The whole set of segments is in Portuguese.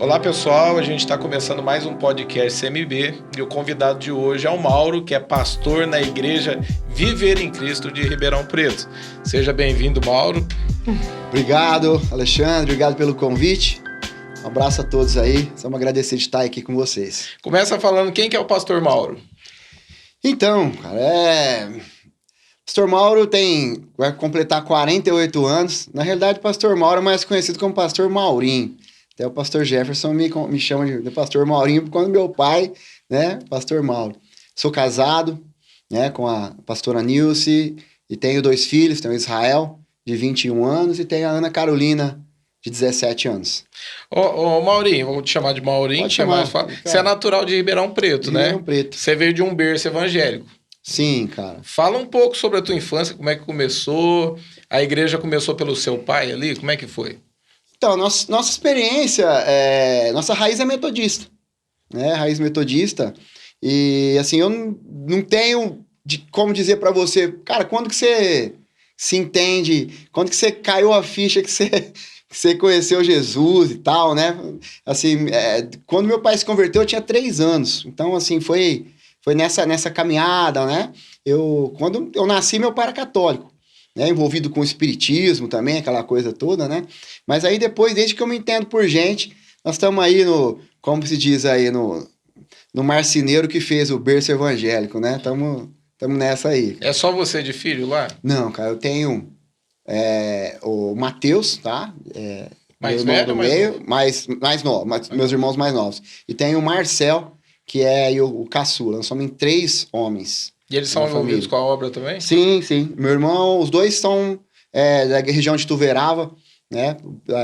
Olá pessoal, a gente está começando mais um podcast CMB e o convidado de hoje é o Mauro, que é pastor na igreja Viver em Cristo de Ribeirão Preto. Seja bem-vindo, Mauro. Obrigado, Alexandre, obrigado pelo convite. Um abraço a todos aí, estamos agradecidos de estar aqui com vocês. Começa falando quem que é o pastor Mauro. Então, cara, Pastor Mauro vai completar 48 anos. Na realidade, Pastor Mauro é mais conhecido como Pastor Maurinho. Até o pastor Jefferson me chama de pastor Maurinho, quando meu pai, né, pastor Mauro. Sou casado, né, com a pastora Nilce, e tenho 2 filhos, tenho o Israel, de 21 anos, e tenho a Ana Carolina, de 17 anos. Ô Maurinho, vou te chamar de Maurinho, Pode que é chamar, mais fácil. cara. Você é natural de Ribeirão Preto, né? Ribeirão Preto. Você veio de um berço evangélico. Sim, cara. Fala um pouco sobre a tua infância, como é que começou, a igreja começou pelo seu pai ali, como é que foi? Então, nossa experiência, nossa raiz é metodista, né? Raiz metodista. E, assim, eu não tenho como dizer para você, cara, quando que você se entende, quando que você caiu a ficha que você conheceu Jesus e tal, né? Assim, quando meu pai se converteu, eu tinha 3 anos. Então, assim, foi nessa caminhada, né? Quando eu nasci, meu pai era católico. Né, envolvido com o espiritismo também, aquela coisa toda, né? Mas aí depois, desde que eu me entendo por gente, nós estamos aí como se diz aí, no marceneiro que fez o berço evangélico, né? Estamos nessa aí. É só você de filho lá? Não, cara, eu tenho o Matheus, tá? Mais meu irmão velho do ou mais meio, novo? mais novo, meus irmãos mais novos. E tenho o Marcel, que é aí o caçula. Nós somos em 3 homens. E eles são envolvidos com a obra também? Sim, sim. Meu irmão, os 2 são da região de Tuverava, né?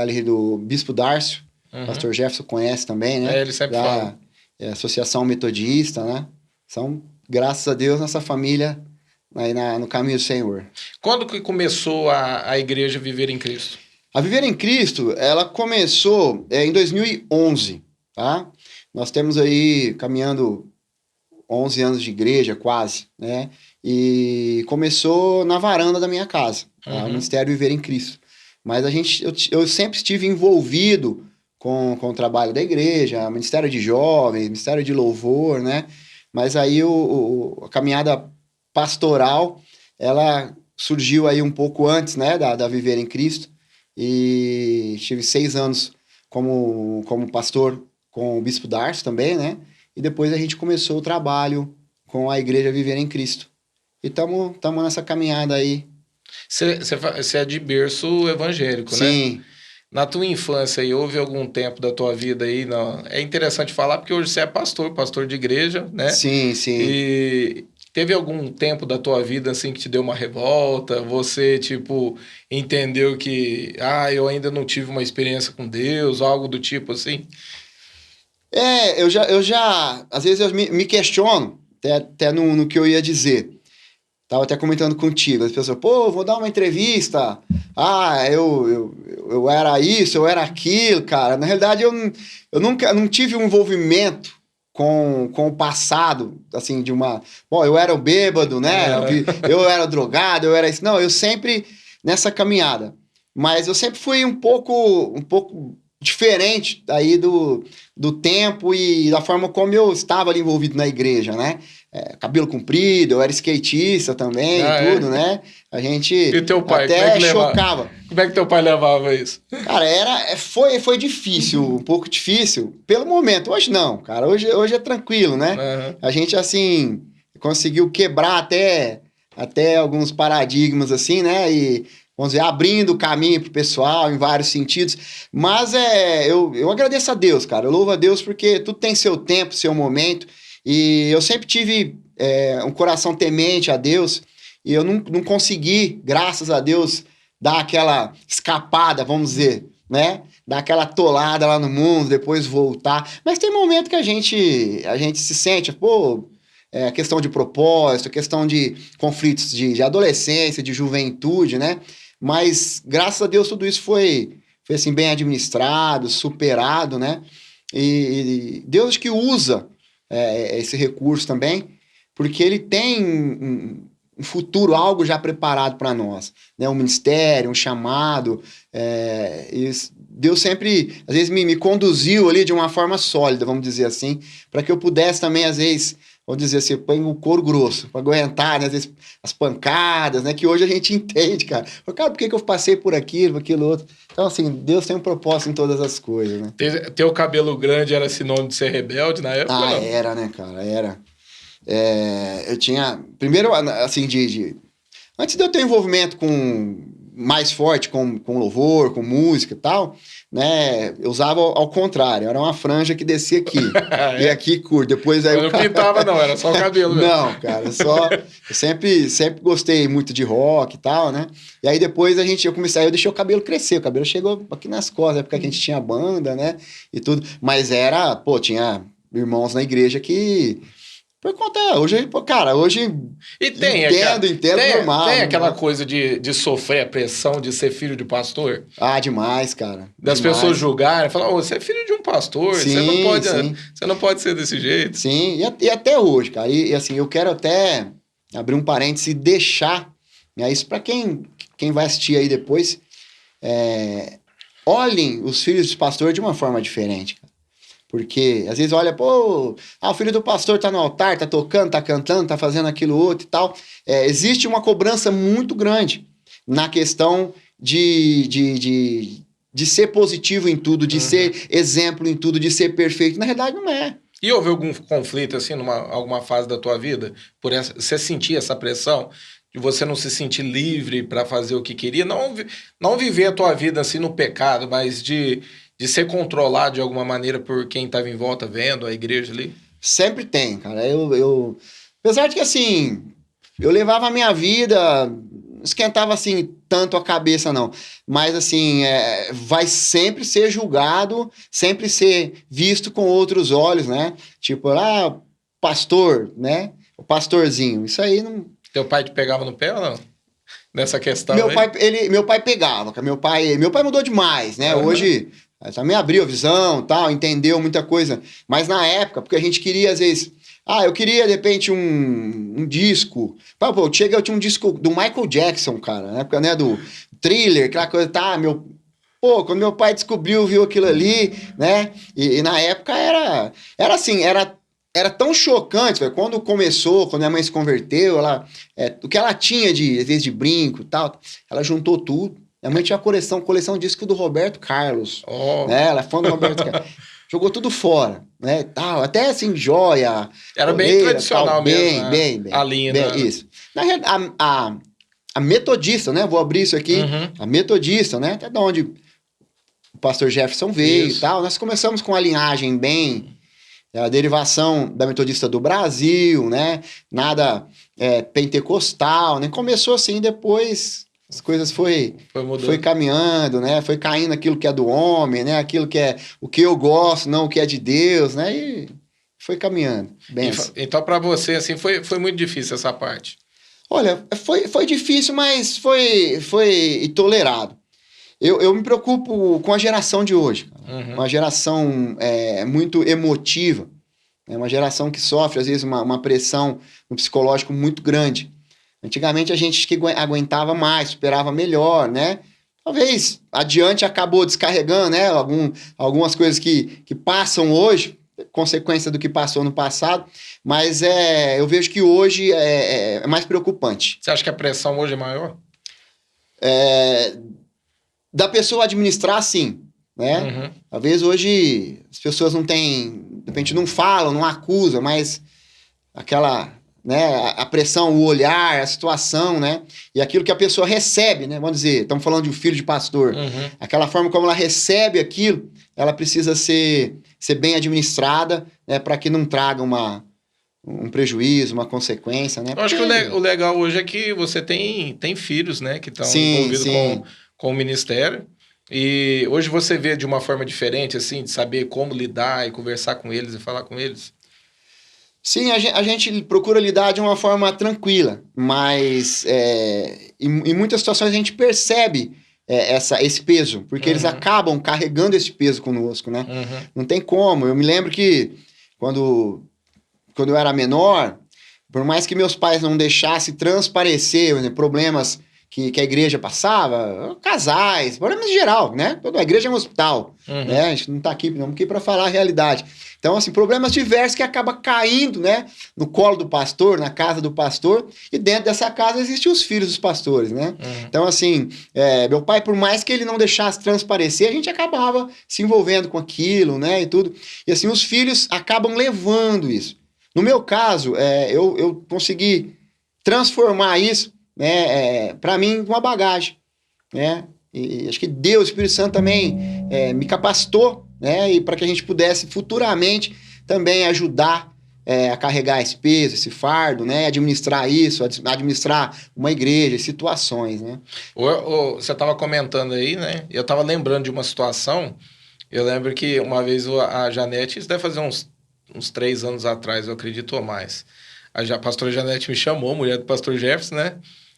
Ali do Bispo Dárcio. Uhum. Pastor Jefferson conhece também, né? Ele sempre fala. Associação Metodista, né? São, graças a Deus, nossa família aí no caminho do Senhor. Quando que começou a igreja Viver em Cristo? A Viver em Cristo, ela começou em 2011, tá? Nós temos aí, caminhando 11 anos de igreja, quase, né? E começou na varanda da minha casa, tá? O Ministério Viver em Cristo. Mas eu sempre estive envolvido com o trabalho da igreja, Ministério de Jovens, Ministério de Louvor, né? Mas aí a caminhada pastoral, ela surgiu aí um pouco antes, né, da Viver em Cristo. E tive 6 anos como pastor com o Bispo Darcio também, né? E depois a gente começou o trabalho com a igreja Viver em Cristo. E estamos nessa caminhada aí. Você é de berço evangélico, né? Sim. Na tua infância aí, houve algum tempo da tua vida aí? Não? É interessante falar porque hoje você é pastor de igreja, né? Sim. E teve algum tempo da tua vida assim que te deu uma revolta? Você, tipo, entendeu que, eu ainda não tive uma experiência com Deus, ou algo do tipo assim? Eu já às vezes eu me questiono até no que eu ia dizer. Tava até comentando contigo, as pessoas, vou dar uma entrevista, eu era isso, eu era aquilo, cara. Na realidade, eu nunca não tive um envolvimento com o passado, assim, eu era o bêbado, né? Eu era drogado, eu era isso. Não, eu sempre nessa caminhada. Mas eu sempre fui um pouco diferente aí do tempo e da forma como eu estava ali envolvido na igreja, né? Cabelo comprido, eu era skatista também e tudo, né? A gente e teu pai, até chocava. Como é que teu pai levava isso? Cara, foi difícil, um pouco difícil, pelo momento. Hoje não, cara, hoje é tranquilo, né? A gente, assim, conseguiu quebrar até alguns paradigmas, assim, né? E, vamos dizer, abrindo o caminho pro pessoal em vários sentidos. Mas eu agradeço a Deus, cara. Eu louvo a Deus porque tudo tem seu tempo, seu momento. E eu sempre tive um coração temente a Deus. E eu não consegui, graças a Deus, dar aquela escapada, vamos dizer, né? Dar aquela atolada lá no mundo, depois voltar. Mas tem momento que a gente se sente, questão de propósito, questão de conflitos de adolescência, de juventude, né? Mas, graças a Deus, tudo isso foi assim, bem administrado, superado, né? E Deus que usa esse recurso também, porque ele tem um futuro, algo já preparado para nós, né? Um ministério, um chamado. Deus sempre, às vezes, me conduziu ali de uma forma sólida, vamos dizer assim, para que eu pudesse também, às vezes, vamos dizer assim, põe o couro grosso, para aguentar, né? Às vezes, as pancadas, né? Que hoje a gente entende, cara. Cara, por que eu passei por aquilo outro? Então, assim, Deus tem um propósito em todas as coisas, né? Ter o cabelo grande era sinônimo de ser rebelde na época? Ah, era, né, cara? Era. Eu tinha... Primeiro, assim, antes de eu ter envolvimento mais forte com louvor, com música e tal, né? Eu usava ao contrário. Era uma franja que descia aqui. E aqui curto. Depois aí eu não pintava, não. Era só o cabelo mesmo. Não, cara. Eu sempre gostei muito de rock e tal, né? E aí depois eu deixei o cabelo crescer. O cabelo chegou aqui nas costas, porque a gente tinha banda, né? E tudo. Mas tinha irmãos na igreja que... Por conta, hoje... E entendo normal. Tem aquela coisa de sofrer a pressão de ser filho de pastor? Ah, demais, cara. Das pessoas julgarem, falar, você é filho de um pastor, sim, você não pode ser desse jeito. Sim, e até hoje, cara. E assim, eu quero até abrir um parêntese e deixar, né, isso para quem vai assistir aí depois, olhem os filhos de pastor de uma forma diferente, cara. Porque, às vezes, olha, o filho do pastor tá no altar, tá tocando, tá cantando, tá fazendo aquilo outro e tal. Existe uma cobrança muito grande na questão de ser positivo em tudo, de ser exemplo em tudo, de ser perfeito. Na verdade, não é. E houve algum conflito, assim, alguma fase da tua vida? Você sentia essa pressão de você não se sentir livre para fazer o que queria? Não viver a tua vida, assim, no pecado, mas de ser controlado de alguma maneira por quem estava em volta vendo a igreja ali? Sempre tem, cara. Apesar de que, assim, eu levava a minha vida, não esquentava, assim, tanto a cabeça, não. Mas, assim, vai sempre ser julgado, sempre ser visto com outros olhos, né? Tipo, pastor, né? O pastorzinho. Isso aí não... Teu pai te pegava no pé ou não? Nessa questão meu pai pegava, cara. Meu pai mudou demais, né? Hoje... também abriu a visão, tal, entendeu muita coisa. Mas na época, porque a gente queria, às vezes... eu queria, de repente, um disco. Eu tinha um disco do Michael Jackson, cara. Na época, né, do Thriller, aquela coisa, quando meu pai viu aquilo ali, né? E na época era assim, era tão chocante, velho. Quando minha mãe se converteu, o que ela tinha, às vezes, de brinco e tal, ela juntou tudo. Minha mãe tinha coleção de disco do Roberto Carlos. Né? Ela é fã do Roberto Carlos. Jogou tudo fora, né? Tal. Até assim, joia. Era bem tradicional tal, mesmo. Bem. A linha. Isso. Na realidade, a metodista, né? Vou abrir isso aqui. A metodista, né? Até de onde o pastor Jefferson veio e tal. Nós começamos com a linhagem a derivação da metodista do Brasil, né? Nada pentecostal, né? Começou assim, depois... As coisas foi caminhando, né? Foi caindo aquilo que é do homem, né? Aquilo que é o que eu gosto, não o que é de Deus, né? E foi caminhando. Então, para você, assim, foi muito difícil essa parte? Olha, foi difícil, mas foi tolerado. Eu me preocupo com a geração de hoje. Uma geração muito emotiva. Uma geração que sofre, às vezes, uma pressão no psicológico muito grande. Antigamente a gente que aguentava mais, superava melhor, né? Talvez adiante acabou descarregando, né? Algumas coisas que passam hoje, consequência do que passou no passado, mas eu vejo que hoje é mais preocupante. Você acha que a pressão hoje é maior? Da pessoa administrar, sim, né? Talvez hoje as pessoas não têm, de repente não falam, não acusam, mas aquela... né, a pressão, o olhar, a situação, né, e aquilo que a pessoa recebe, né, vamos dizer, estamos falando de um filho de pastor, aquela forma como ela recebe aquilo, ela precisa ser bem administrada, né, para que não traga um prejuízo, uma consequência, né. Eu acho que o legal hoje é que você tem filhos, né, que estão envolvidos com o ministério, e hoje você vê de uma forma diferente, assim, de saber como lidar e conversar com eles e falar com eles. Sim, a gente procura lidar de uma forma tranquila, mas em muitas situações a gente percebe esse peso, porque eles acabam carregando esse peso conosco, né? Não tem como. Eu me lembro que quando eu era menor, Por mais que meus pais não deixassem transparecer, né, problemas que a igreja passava, casais, problemas em geral, né? Toda a igreja é um hospital, né? A gente não tá aqui, não aqui para falar a realidade. Então, assim, problemas diversos que acabam caindo, né? No colo do pastor, na casa do pastor, e dentro dessa casa existem os filhos dos pastores, né? Então, assim, meu pai, por mais que ele não deixasse transparecer, a gente acabava se envolvendo com aquilo, né? E tudo. E assim, os filhos acabam levando isso. No meu caso, eu consegui transformar isso, né, para mim, uma bagagem, né? E acho que Deus, o Espírito Santo também me capacitou, né? E para que a gente pudesse futuramente também ajudar a carregar esse peso, esse fardo, né? Administrar isso, administrar uma igreja, situações, né? Você estava comentando aí, né? Eu estava lembrando de uma situação. Eu lembro que uma vez a Janete, isso deve fazer uns 3 anos atrás, eu acredito, ou mais. A pastora Janete me chamou, mulher do pastor Jefferson, né?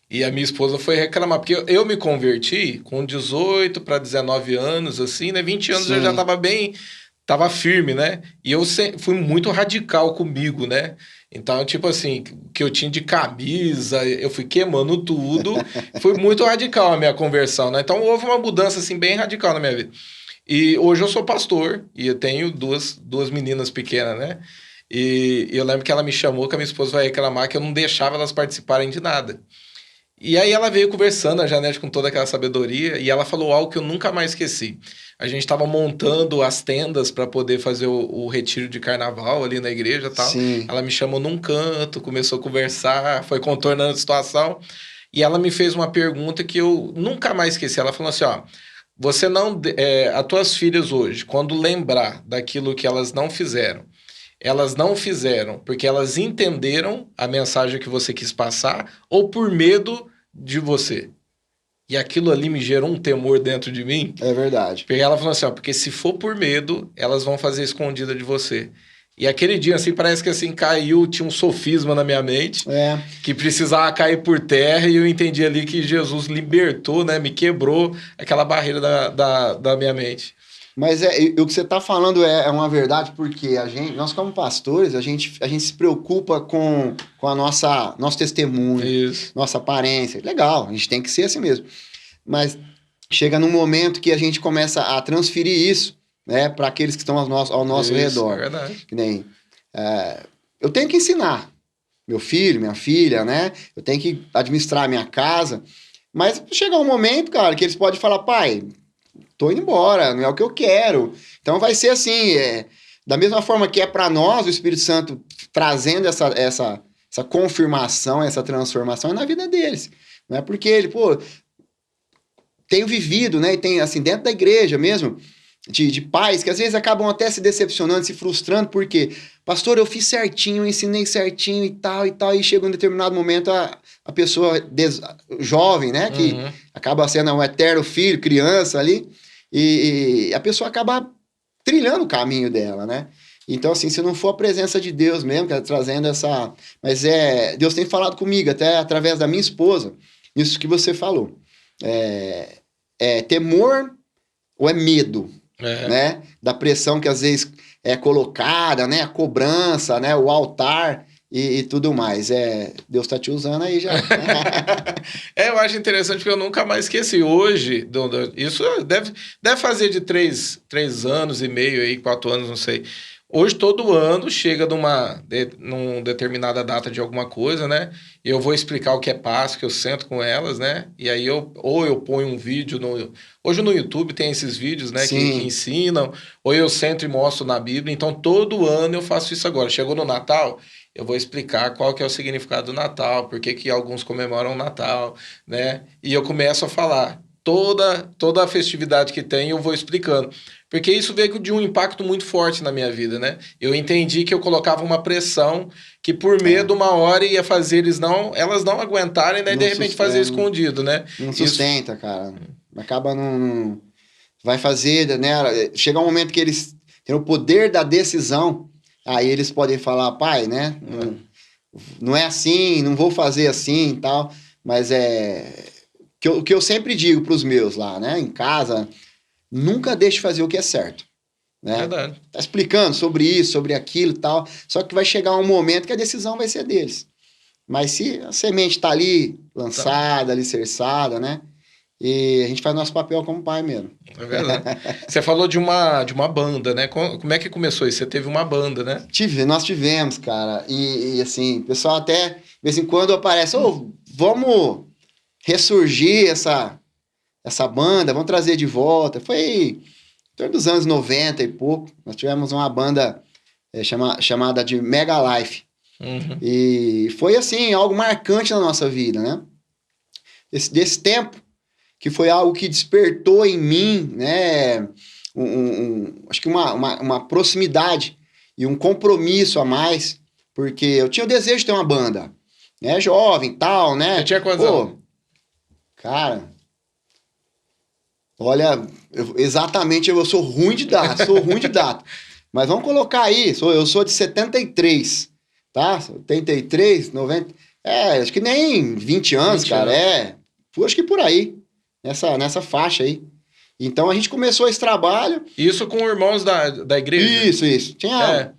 E a minha esposa foi reclamar, porque eu me converti com 18 para 19 anos, assim, né? 20 anos. Sim. Eu já tava firme, né? E eu fui muito radical comigo, né? Então, tipo assim, que eu tinha de camisa, eu fui queimando tudo. Foi muito radical a minha conversão, né? Então, houve uma mudança, assim, bem radical na minha vida. E hoje eu sou pastor e eu tenho duas meninas pequenas, né? E eu lembro que ela me chamou, que a minha esposa vai reclamar que eu não deixava elas participarem de nada. E aí ela veio conversando, a Janete, com toda aquela sabedoria, e ela falou algo que eu nunca mais esqueci. A gente estava montando as tendas para poder fazer o retiro de carnaval ali na igreja e tal. Sim. Ela me chamou num canto, começou a conversar, foi contornando a situação, e ela me fez uma pergunta que eu nunca mais esqueci. Ela falou assim, ó, você não... as tuas filhas hoje, quando lembrar daquilo que elas não fizeram porque elas entenderam a mensagem que você quis passar ou por medo de você. E aquilo ali me gerou um temor dentro de mim. É verdade. Porque ela falou assim, ó, porque se for por medo, elas vão fazer escondida de você. E aquele dia, assim, parece que assim, tinha um sofisma na minha mente, que precisava cair por terra, e eu entendi ali que Jesus libertou, né, me quebrou aquela barreira da minha mente. Mas o que você está falando é uma verdade, porque nós como pastores, a gente se preocupa com a nosso testemunho, Isso. Nossa aparência. Legal, a gente tem que ser assim mesmo. Mas chega num momento que a gente começa a transferir isso, né, para aqueles que estão ao nosso redor. É verdade. Que nem, eu tenho que ensinar meu filho, minha filha, né? Eu tenho que administrar a minha casa. Mas chega um momento, cara, que eles podem falar, pai... tô indo embora, não é o que eu quero. Então vai ser assim, da mesma forma que é para nós, o Espírito Santo trazendo essa confirmação, essa transformação é na vida deles. Não é porque ele, tenho vivido, né, e tem, assim, dentro da igreja mesmo, de pais que às vezes acabam até se decepcionando, se frustrando, porque, pastor, eu fiz certinho, eu ensinei certinho e tal, e chega um determinado momento a pessoa jovem, né, que acaba sendo um eterno filho, criança ali, e a pessoa acaba trilhando o caminho dela, né? Então, assim, se não for a presença de Deus mesmo, cara, trazendo essa... Mas Deus tem falado comigo, até através da minha esposa, isso que você falou. Temor ou é medo, né? Da pressão que às vezes é colocada, né? A cobrança, né? O altar... E tudo mais. Deus tá te usando aí já. Eu acho interessante porque eu nunca mais esqueci. Hoje, isso deve fazer de 3 anos e meio aí, 4 anos, não sei. Hoje, todo ano, chega numa determinada data de alguma coisa, né? E eu vou explicar o que é Páscoa, que eu sento com elas, né? E aí eu ponho um vídeo Hoje no YouTube tem esses vídeos, né? Que ensinam. Ou eu sento e mostro na Bíblia. Então, todo ano eu faço isso agora. Chegou no Natal... eu vou explicar qual que é o significado do Natal, por que alguns comemoram o Natal, né? E eu começo a falar toda a festividade que tem, eu vou explicando. Porque isso veio de um impacto muito forte na minha vida, né? Eu entendi que eu colocava uma pressão que por medo uma hora ia fazer elas não aguentarem, né? E de repente fazer escondido, né? Não sustenta, cara. Acaba não... Vai fazer, né? Chega um momento que eles têm o poder da decisão. Aí eles podem falar, pai, né? Não é assim, não vou fazer assim e tal. Mas o que eu sempre digo para os meus lá, né? Em casa, nunca deixe fazer o que é certo. Né? Verdade. Tá explicando sobre isso, sobre aquilo e tal. Só que vai chegar um momento que a decisão vai ser deles. Mas se a semente tá ali, lançada, alicerçada, né? E a gente faz nosso papel como pai mesmo. É verdade. Você falou de uma banda, né? Como é que começou isso? Você teve uma banda, né? Nós tivemos, cara. E assim, o pessoal até, de vez em quando aparece, vamos ressurgir essa banda, vamos trazer de volta. Foi em torno dos anos 90 e pouco. Nós tivemos uma banda chamada de Mega Life. Uhum. E foi, assim, algo marcante na nossa vida, né? Desse tempo, que foi algo que despertou em mim, né? Acho que uma proximidade e um compromisso a mais, porque eu tinha o desejo de ter uma banda, né? Jovem, tal, né? Você tinha quantos anos? Cara, olha, exatamente, eu sou ruim de data, Mas vamos colocar aí, eu sou de 73, tá? 73, 90, acho que nem 20 anos, 20 cara, anos. acho que por aí. Nessa faixa aí. Então a gente começou esse trabalho. Isso com irmãos da igreja? Isso. Tinha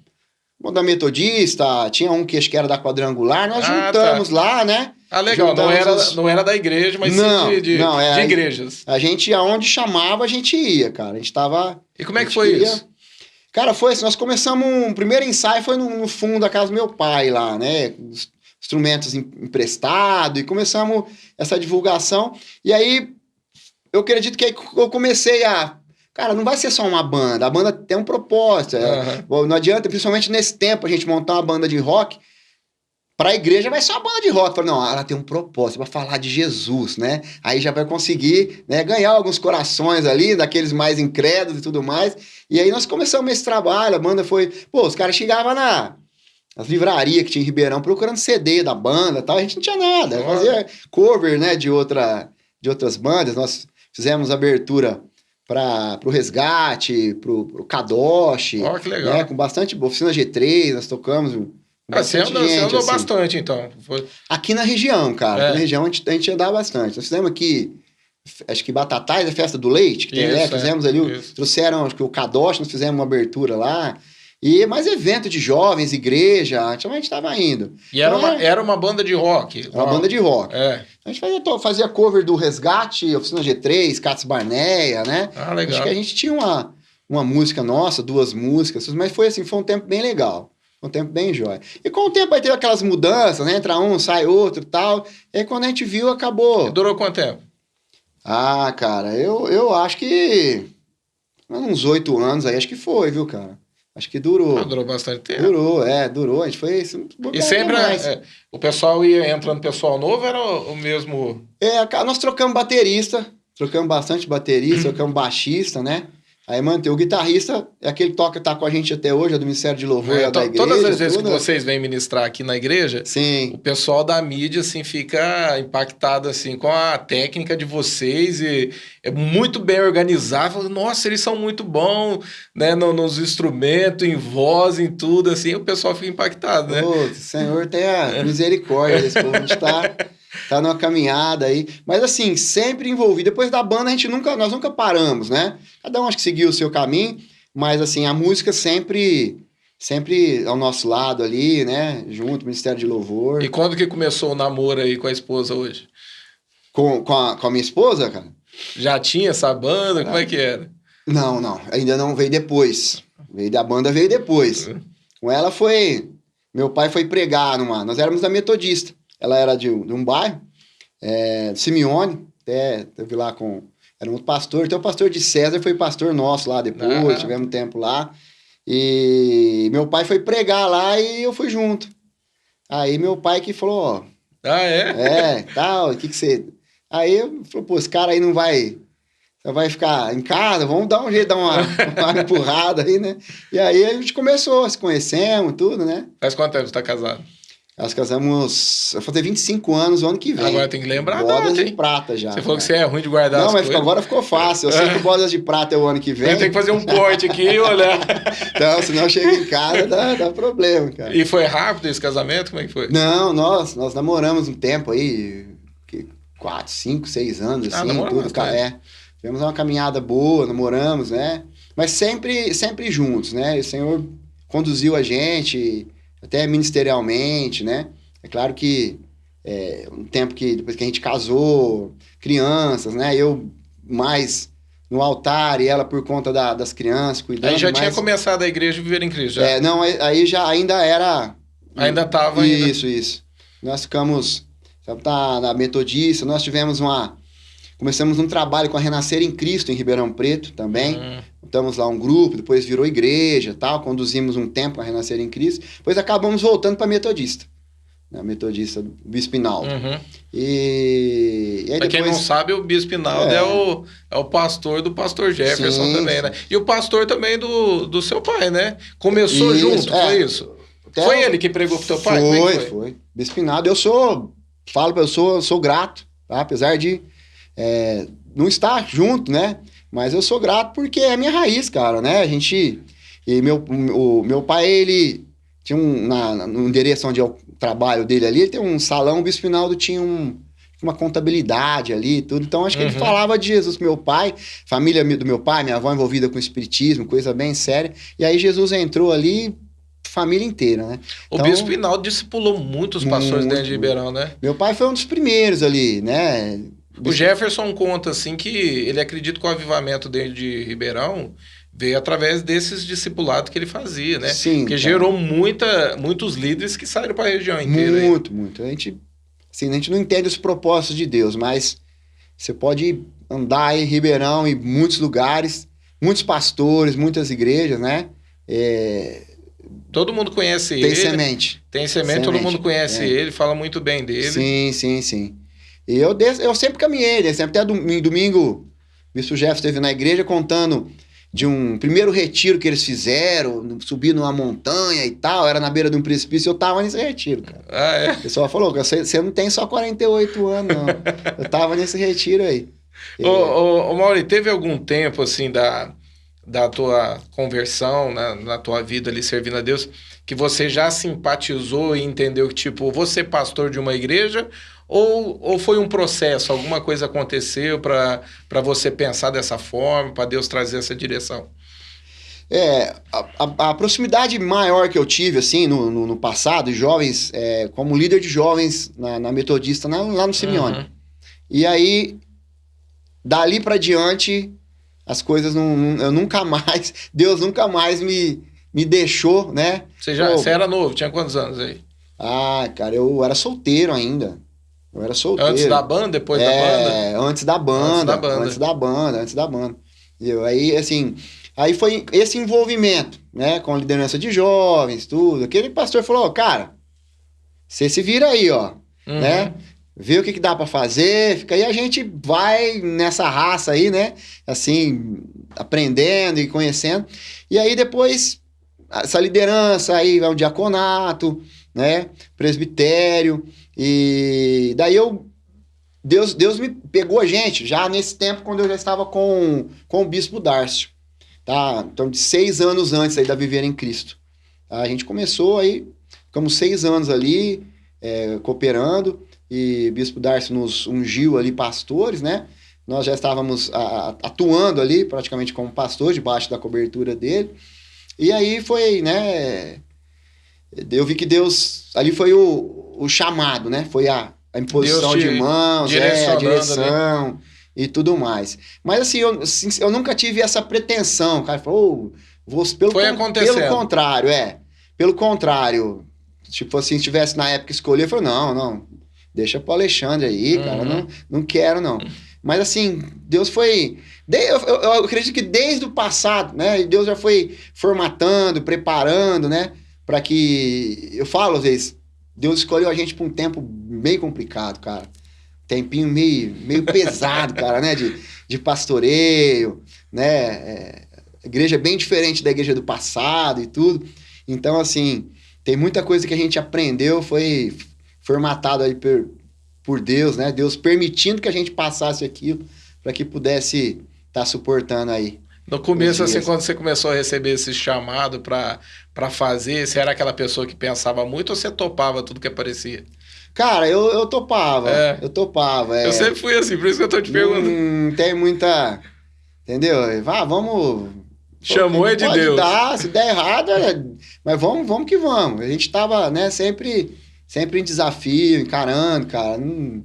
um da Metodista, tinha um que acho que era da Quadrangular. Nós juntamos lá, né? Legal. Não era da igreja, mas sim de igrejas. A gente, aonde chamava, a gente ia, cara. A gente tava. E como é que foi isso? Cara, foi assim, nós começamos. O primeiro ensaio foi no fundo da casa do meu pai lá, né? Instrumentos emprestados, e começamos essa divulgação. E aí. Eu acredito que aí eu comecei Cara, não vai ser só uma banda. A banda tem um propósito. Não adianta, principalmente nesse tempo, a gente montar uma banda de rock. Para a igreja vai ser uma banda de rock. Falei, não, ela tem um propósito, vai falar de Jesus, né? Aí já vai conseguir, né, ganhar alguns corações ali, daqueles mais incrédulos e tudo mais. E aí nós começamos esse trabalho. A banda foi... os caras chegavam nas livrarias que tinha em Ribeirão procurando CD da banda e tal. A gente não tinha nada. Fazia cover, né, de outras bandas. Nós fizemos abertura para o Resgate, pro Kadosh. Que legal. Né, com bastante Oficina G3, nós tocamos. Você andou bastante, então. Aqui na região, cara. Na região a gente andava bastante. Nós fizemos aqui, acho que Batatais, a Festa do Leite, que tem, fizemos ali, trouxeram acho que o Kadosh, nós fizemos uma abertura lá. E mais evento de jovens, igreja, a gente estava indo. E era uma banda de rock. Uma banda de rock. A gente fazia cover do Resgate, Oficina G3, Cats Barneia, né? Legal. Acho que a gente tinha uma música nossa, 2 músicas, mas foi um tempo bem legal. Um tempo bem jóia. E com o tempo aí teve aquelas mudanças, né? Entra um, sai outro e tal. E aí quando a gente viu, acabou. E durou quanto tempo? Cara, eu acho que uns 8 anos aí, acho que foi, viu, cara? Acho que durou. Durou bastante tempo. Durou. A gente foi... E sempre o pessoal ia entrando, pessoal novo, era o mesmo... Nós trocamos baterista, trocamos bastante baterista, trocamos baixista, né? Aí manteve. O guitarrista é aquele que tá com a gente até hoje, é do Ministério de Louvor, da igreja. Todas as vezes que vocês vêm ministrar aqui na igreja, sim, o pessoal da mídia, assim, fica impactado, assim, com a técnica de vocês e é muito bem organizado. Fala, nossa, eles são muito bons, né, nos instrumentos, em voz, em tudo, assim, o pessoal fica impactado, né? O Senhor tenha misericórdia desse povo, a gente tá numa caminhada aí, mas assim, sempre envolvido. Depois da banda, nós nunca paramos, né? Cada um acho que seguiu o seu caminho, mas assim, a música sempre ao nosso lado ali, né? Junto, Ministério de Louvor. E quando que começou o namoro aí com a esposa hoje? Com a minha esposa, cara? Já tinha essa banda? Como é que era? Não, ainda não, veio depois. A banda veio depois. Com ela meu pai foi pregar nós éramos da Metodista. Ela era de um bairro, Simeone, até teve lá era um outro pastor, então o pastor de César foi pastor nosso lá depois, tivemos tempo lá, e meu pai foi pregar lá e eu fui junto. Aí meu pai que falou, tal, o que você... Aí eu falei, esse cara aí não vai ficar em casa, vamos dar um jeito, dar uma empurrada aí, né? E aí a gente começou, se conhecemos, tudo, né? Faz quanto tempo você tá casado? Nós casamos... Vai fazer 25 anos o ano que vem. Agora tem que lembrar bodas de prata já. Você falou que você é ruim de guardar as coisas. Não, mas agora ficou fácil. Eu sei que bodas de prata é o ano que vem. Tem que fazer um corte aqui e olhar. Então, senão chega em casa, dá problema, cara. E foi rápido esse casamento? Como é que foi? Não, nós namoramos um tempo aí, 4, 5, 6 anos, assim, tudo. Tivemos uma caminhada boa, namoramos, né? Mas sempre juntos, né? E o Senhor conduziu a gente... até ministerialmente, né? É claro que um tempo que depois que a gente casou, crianças, né? Eu mais no altar e ela por conta das crianças, cuidando. Aí já tinha começado a igreja Viver em Cristo, já? Não, aí já ainda era... Ainda estava ainda. Isso. Nós ficamos, na Metodista, nós tivemos começamos um trabalho com a Renascer em Cristo, em Ribeirão Preto, também. Montamos lá um grupo, depois virou igreja, tal, conduzimos um tempo a Renascer em Cristo, depois acabamos voltando para Metodista. A Metodista do Bispo Hinaldo. E aí pra quem não sabe, o Bispo Hinaldo é o pastor do pastor Jefferson também, né? E o pastor também do seu pai, né? Começou junto, foi isso? Foi ele que pregou pro teu pai? Foi. Bispo Hinaldo, eu sou grato, tá? Apesar de não estar junto, né? Mas eu sou grato porque é a minha raiz, cara, né? E meu pai, ele tinha no endereço onde é o trabalho dele ali, ele tem um salão, o Bispo Hinaldo tinha uma contabilidade ali e tudo. Então, acho que ele falava de Jesus pro meu pai, família do meu pai, minha avó envolvida com espiritismo, coisa bem séria. E aí Jesus entrou ali, família inteira, né? O Bispo Hinaldo discipulou muitos pastores dentro de Ribeirão, né? Meu pai foi um dos primeiros ali, né? O Jefferson conta, assim, que ele acredita que o avivamento dentro de Ribeirão veio através desses discipulados que ele fazia, né? Sim. Porque gerou muitos líderes que saíram para a região inteira. Muito. A gente não entende os propósitos de Deus, mas você pode andar em Ribeirão, em muitos lugares, muitos pastores, muias igrejas, né? Todo mundo conhece ele. Tem semente, todo mundo conhece ele, fala muito bem dele. Sim. E eu sempre caminhei, né? Sempre até domingo, o Bispo Jefferson esteve na igreja contando de um primeiro retiro que eles fizeram, subir numa montanha e tal, era na beira de um precipício, eu tava nesse retiro, cara. O pessoal falou, você não tem só 48 anos, não. Eu tava nesse retiro aí. Ô Mauri, teve algum tempo, assim, da tua conversão, na tua vida ali servindo a Deus, que você já simpatizou e entendeu que, tipo, vou ser pastor de uma igreja, ou foi um processo, alguma coisa aconteceu para você pensar dessa forma, para Deus trazer essa direção? A proximidade maior que eu tive, assim, no passado, jovens, como líder de jovens na Metodista, lá no Simeone. E aí, dali para diante, as coisas eu nunca mais, Deus nunca mais me deixou, né? Você era novo, tinha quantos anos aí? Cara, eu era solteiro ainda. Eu era solteiro. Antes da banda, depois da banda? Antes da banda. Aí, assim, aí foi esse envolvimento, né, com a liderança de jovens, tudo. Aquele pastor falou, cara, você se vira aí, ó, né? Vê o que dá pra fazer, fica aí, a gente vai nessa raça aí, né? Assim, aprendendo e conhecendo. E aí depois, essa liderança aí vai um diaconato, né? Presbitério. E daí Deus me pegou a gente, já nesse tempo, quando eu já estava com o Bispo Darcio, tá? Então, de 6 anos antes aí da Viver em Cristo. Tá? A gente começou aí, ficamos 6 anos ali, cooperando, e o Bispo Darcio nos ungiu ali pastores, né? Nós já estávamos atuando ali, praticamente como pastor, debaixo da cobertura dele. E aí foi, né? Eu vi que Deus, ali foi o chamado, né? Foi a imposição de mãos, a direção ali, e tudo mais. Mas assim, eu nunca tive essa pretensão, cara. Falou, pelo contrário, Pelo contrário, tipo assim, se tivesse na época escolher, eu falei, não, deixa pro Alexandre aí, cara, não quero, não. Mas assim, Deus foi... Eu acredito que desde o passado, né? Deus já foi formatando, preparando, né? Para que... Eu falo, às vezes, Deus escolheu a gente para um tempo meio complicado, cara. Tempinho meio pesado, cara, né? De pastoreio, né? Igreja bem diferente da igreja do passado e tudo. Então, assim, tem muita coisa que a gente aprendeu, foi formatado aí por Deus, né? Deus permitindo que a gente passasse aquilo para que pudesse estar suportando aí. No começo, assim, quando você começou a receber esse chamado para fazer, você era aquela pessoa que pensava muito ou você topava tudo que aparecia? Cara, eu topava. Eu topava. Eu sempre fui assim, por isso que eu tô te perguntando. Não tem muita... Entendeu? Vamos... Chamou de Deus. Se der errado, mas vamos que vamos. A gente tava, né, sempre Sempre em desafio, encarando, cara. Não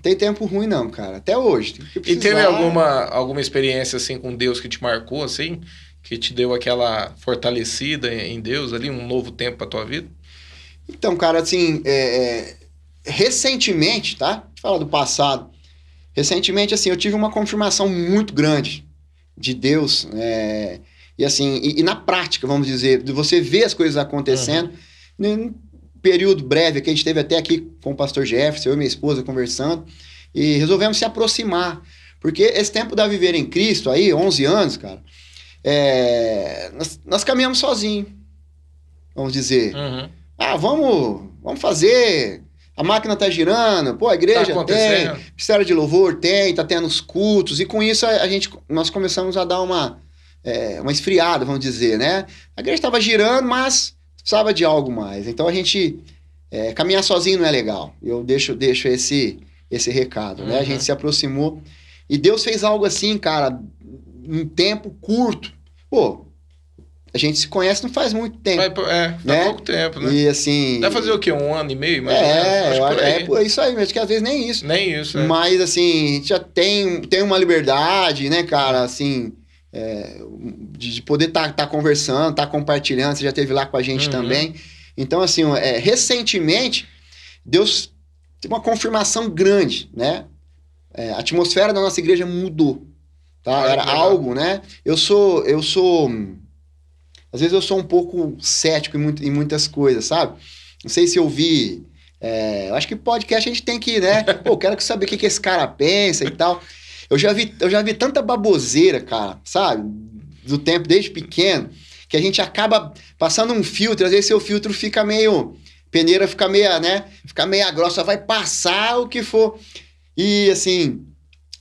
tem tempo ruim, não, cara. Até hoje. E teve alguma experiência, assim, com Deus que te marcou, assim? Que te deu aquela fortalecida em Deus ali, um novo tempo pra tua vida? Então, cara, assim, recentemente, tá? Deixa eu falar do passado. Recentemente, assim, eu tive uma confirmação muito grande de Deus, e assim, e na prática, vamos dizer, de você ver as coisas acontecendo, num período breve, que a gente teve até aqui com o pastor Jefferson, eu e minha esposa conversando, e resolvemos se aproximar, porque esse tempo da viver em Cristo aí, 11 anos, cara, nós caminhamos sozinhos, vamos dizer. Vamos fazer... A máquina tá girando, pô, a igreja tem, ministério de louvor tem, tá tendo os cultos, e com isso nós começamos a dar uma esfriada, vamos dizer, né? A igreja estava girando, mas precisava de algo mais. Então a gente, caminhar sozinho não é legal. Eu deixo esse recado, né? A gente se aproximou e Deus fez algo assim, cara, em tempo curto. Pô, a gente se conhece não faz muito tempo. Faz pouco tempo, né? E assim... Vai fazer o quê? 1 ano e meio, mais ou menos? É isso aí, mas que às vezes nem isso. Nem isso, Mas assim, a gente já tem uma liberdade, né, cara, assim, de poder tá conversando, tá compartilhando, você já esteve lá com a gente também. Então, assim, recentemente, Deus teve uma confirmação grande, né? A atmosfera da nossa igreja mudou, tá? Era algo, né? Às vezes eu sou um pouco cético em muitas coisas, sabe? Não sei se eu vi... eu acho que podcast a gente tem que, né? Pô, quero saber o que esse cara pensa e tal. Eu já vi tanta baboseira, cara, sabe? Do tempo, desde pequeno, que a gente acaba passando um filtro. Às vezes seu filtro fica meio... Peneira fica meio, né? Fica meio grossa, vai passar o que for. E, assim,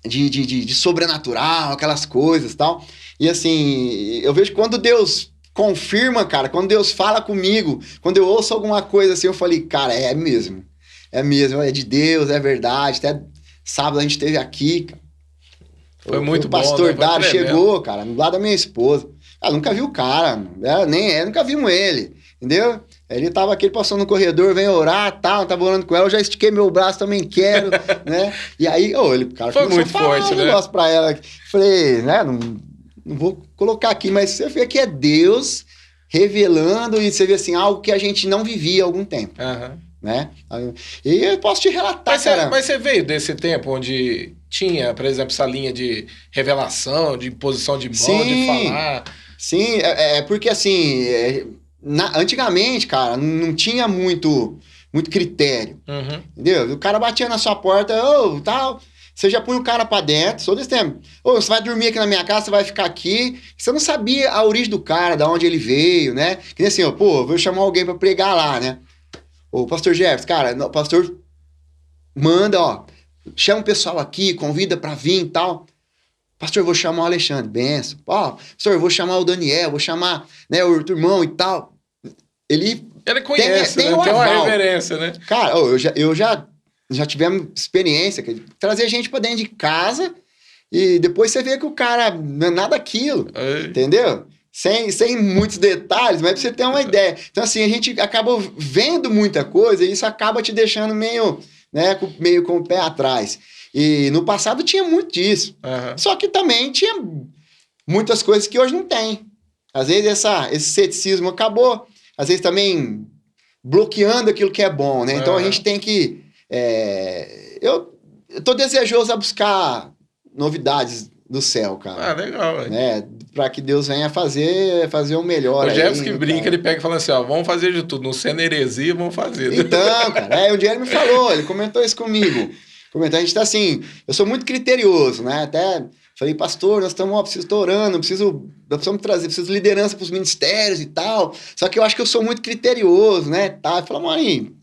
de sobrenatural, aquelas coisas e tal. E, assim, eu vejo que quando Deus... confirma, cara, quando Deus fala comigo, quando eu ouço alguma coisa assim, eu falei, cara, é mesmo, é de Deus, é verdade. Até sábado a gente esteve aqui, cara. Foi muito bom, o pastor Dário chegou, cara, do lado da minha esposa. Nunca vi o cara, nunca vimos ele, entendeu? Ele tava aqui, ele passou no corredor, vem orar, tal, tava orando com ela, eu já estiquei meu braço, também quero, né? E aí, cara, foi muito forte, né? Negócio pra ela. Falei, né, não vou colocar aqui, mas você vê que é Deus revelando, e você vê assim, algo que a gente não vivia há algum tempo, né? E eu posso te relatar, mas você veio desse tempo onde tinha, por exemplo, essa linha de revelação, de posição de mão, de falar... Sim, porque assim, antigamente, cara, não tinha muito critério, entendeu? O cara batia na sua porta, tal... Você já põe o cara pra dentro, sou desse tempo. Você vai dormir aqui na minha casa, você vai ficar aqui. Você não sabia a origem do cara, de onde ele veio, né? Que nem assim, vou chamar alguém pra pregar lá, né? Pastor Jefferson, cara, o pastor manda, chama o pessoal aqui, convida pra vir e tal. Pastor, eu vou chamar o Alexandre, benção. Pastor, eu vou chamar o Daniel, vou chamar, né, o outro irmão e tal. Ele conhece, tem uma reverência, né? Cara, eu já tivemos experiência, trazer gente pra dentro de casa e depois você vê que o cara não é nada aquilo, entendeu? Sem muitos detalhes, mas pra você ter uma ideia. Então, assim, a gente acaba vendo muita coisa e isso acaba te deixando meio com o pé atrás. E no passado tinha muito disso. Só que também tinha muitas coisas que hoje não tem. Às vezes esse ceticismo acabou, às vezes também bloqueando aquilo que é bom, né? Então a gente tem que... eu tô desejoso a buscar novidades do céu, cara. Legal, né? Pra que Deus venha fazer o melhor. O Jefferson que brinca, ele pega e fala assim, vamos fazer de tudo, não sendo heresia, vamos fazer. Então, cara, o Diário me falou, ele comentou isso comigo. A gente tá assim, eu sou muito criterioso, né? Até falei, pastor, nós estamos, estou orando, nós precisamos trazer, preciso de liderança pros ministérios e tal. Só que eu acho que eu sou muito criterioso, né? Tá? Eu falo, Marinho,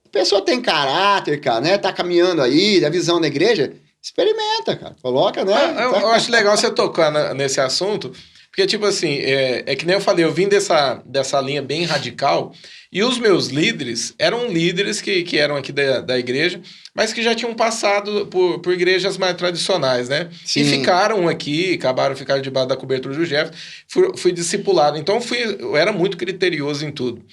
a pessoa tem caráter, cara, né? Tá caminhando aí, a visão da igreja, experimenta, cara. Coloca, né? Eu acho legal você tocar nesse assunto, Porque, tipo assim, é que nem eu falei, eu vim dessa linha bem radical, e os meus líderes eram líderes que eram aqui da igreja, mas que já tinham passado por igrejas mais tradicionais, né? Sim. E ficaram aqui, ficaram debaixo da cobertura do Jefferson, fui discipulado. Então, eu era muito criterioso em tudo.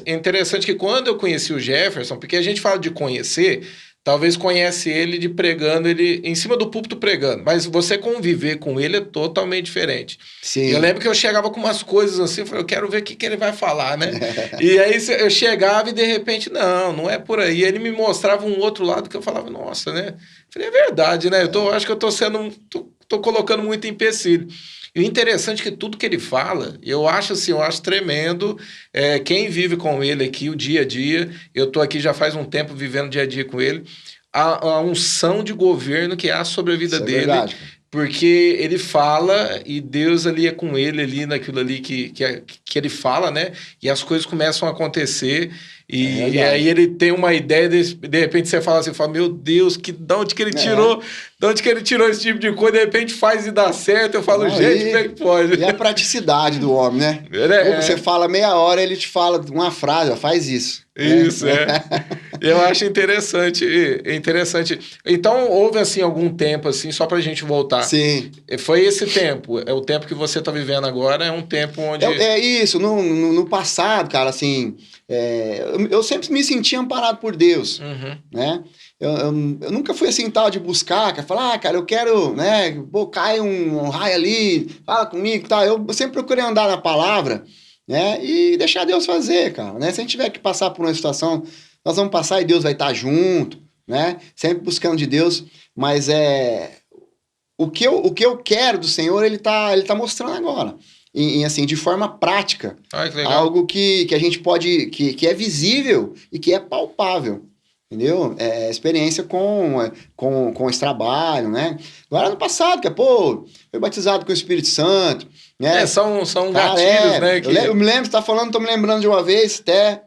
Interessante que quando eu conheci o Jefferson, porque a gente fala de conhecer, talvez conhece ele de pregando, ele em cima do púlpito pregando, mas você conviver com ele é totalmente diferente. Sim. Eu lembro que eu chegava com umas coisas assim, eu falei, eu quero ver o que ele vai falar, né? E aí eu chegava e de repente, não é por aí. Ele me mostrava um outro lado que eu falava, nossa, né? Eu falei, é verdade, né? Acho que eu tô colocando muito empecilho. E o interessante é que tudo que ele fala, eu acho tremendo. Quem vive com ele aqui o dia a dia, eu tô aqui já faz um tempo vivendo dia a dia com ele, a unção de governo que há sobre a vida dele. Verdade. Porque ele fala e Deus ali é com ele ali naquilo ali que ele fala, né? E as coisas começam a acontecer. E aí ele tem uma ideia, de repente você fala assim, meu Deus, de onde que ele tirou? De onde que ele tirou esse tipo de coisa? De repente faz e dá certo. Eu falo, gente, como é que pode? E a praticidade do homem, né? Você fala meia hora, ele te fala uma frase, ó, faz isso. Isso, Eu acho interessante. Então, houve, assim, algum tempo, assim, só pra gente voltar. Sim. Foi esse tempo. É o tempo que você tá vivendo agora, é um tempo onde... Isso. No passado, cara, assim... eu sempre me sentia amparado por Deus, né? Eu nunca fui assim, tal, de buscar, falar, cara, eu quero, né? Pô, cai um raio ali, fala comigo, tal. Eu sempre procurei andar na palavra, né? E deixar Deus fazer, cara, né? Se a gente tiver que passar por uma situação, nós vamos passar e Deus vai estar junto, né? Sempre buscando de Deus, mas o que eu quero do Senhor, ele tá mostrando agora. Assim, de forma prática. Que legal. Algo que a gente pode... Que é visível e que é palpável. Entendeu? Experiência com esse trabalho, né? Agora, no passado, foi batizado com o Espírito Santo, né? São gatilhos, né? Eu me lembro, você tá falando, tô me lembrando de uma vez, até...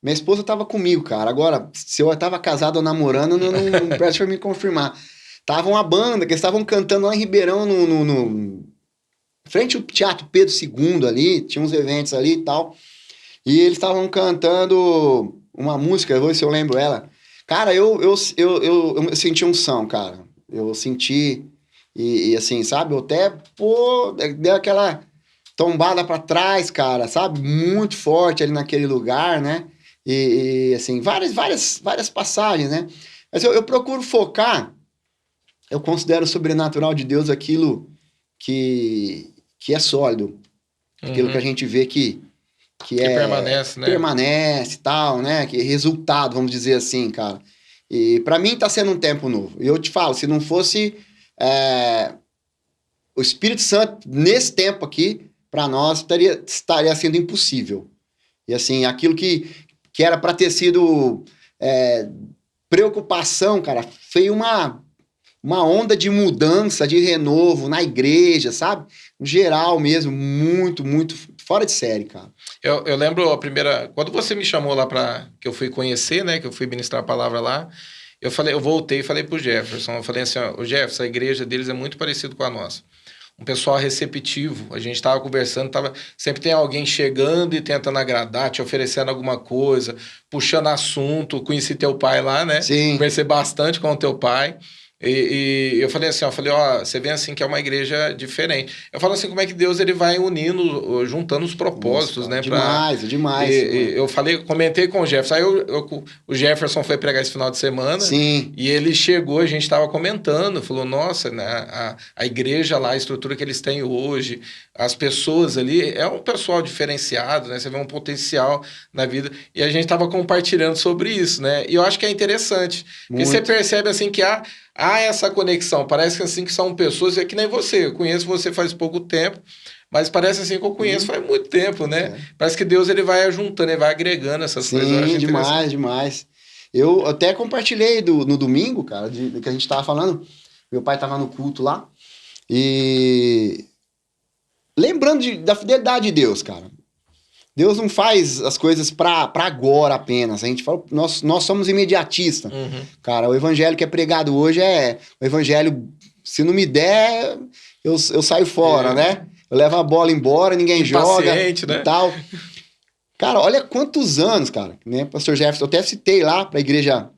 Minha esposa tava comigo, cara. Agora, se eu tava casado ou namorando, não presta pra me confirmar. Tava uma banda que eles estavam cantando lá em Ribeirão, frente ao Teatro Pedro II ali, tinha uns eventos ali e tal, e eles estavam cantando uma música, eu vou ver se eu lembro ela. Cara, eu senti unção, cara. Eu senti, e assim, sabe, eu até, deu aquela tombada pra trás, cara, sabe, muito forte ali naquele lugar, né, e assim, várias passagens, né, mas eu procuro focar, eu considero o sobrenatural de Deus aquilo que é sólido, aquilo que a gente vê que permanece, né? Permanece e tal, né? Que é resultado, vamos dizer assim, cara. E pra mim tá sendo um tempo novo. E eu te falo, se não fosse o Espírito Santo nesse tempo aqui, pra nós estaria sendo impossível. E assim, aquilo que era pra ter sido preocupação, cara, foi uma onda de mudança, de renovo na igreja, sabe? No geral mesmo, muito, muito fora de série, cara. Eu lembro quando você me chamou lá que eu fui conhecer, né? Que eu fui ministrar a palavra lá, eu voltei e falei pro Jefferson, eu falei assim, ó, o Jefferson, a igreja deles é muito parecido com a nossa. Um pessoal receptivo, a gente tava conversando, sempre tem alguém chegando e tentando agradar, te oferecendo alguma coisa, puxando assunto, conheci teu pai lá, né? Sim. Conversei bastante com o teu pai. E eu falei assim, ó, você vê assim que é uma igreja diferente. Eu falo assim, como é que Deus ele vai unindo, juntando os propósitos, né? Demais. Eu comentei com o Jefferson, aí o Jefferson foi pregar esse final de semana. Sim. E ele chegou, a gente estava comentando, falou, nossa, né, a igreja lá, a estrutura que eles têm hoje, as pessoas ali, é um pessoal diferenciado, né? Você vê um potencial na vida. E a gente estava compartilhando sobre isso, né? E eu acho que é interessante. Porque você percebe assim que há essa conexão. Parece que assim que são pessoas, é que nem você. Eu conheço você faz pouco tempo, mas parece assim que eu conheço faz muito tempo, né? Parece que Deus ele vai juntando, ele vai agregando essas coisas. Eu acho demais. Eu até compartilhei no domingo, cara, do que a gente tava falando. Meu pai tava no culto lá. E lembrando da fidelidade de Deus, cara. Deus não faz as coisas pra agora apenas. A gente fala, nós somos imediatistas. Cara, o evangelho que é pregado hoje o evangelho, se não me der, eu saio fora, né? eu levo a bola embora, ninguém joga Paciente, né? e tal. Cara, olha quantos anos, cara, né? Pastor Jefferson, eu até citei lá pra igreja.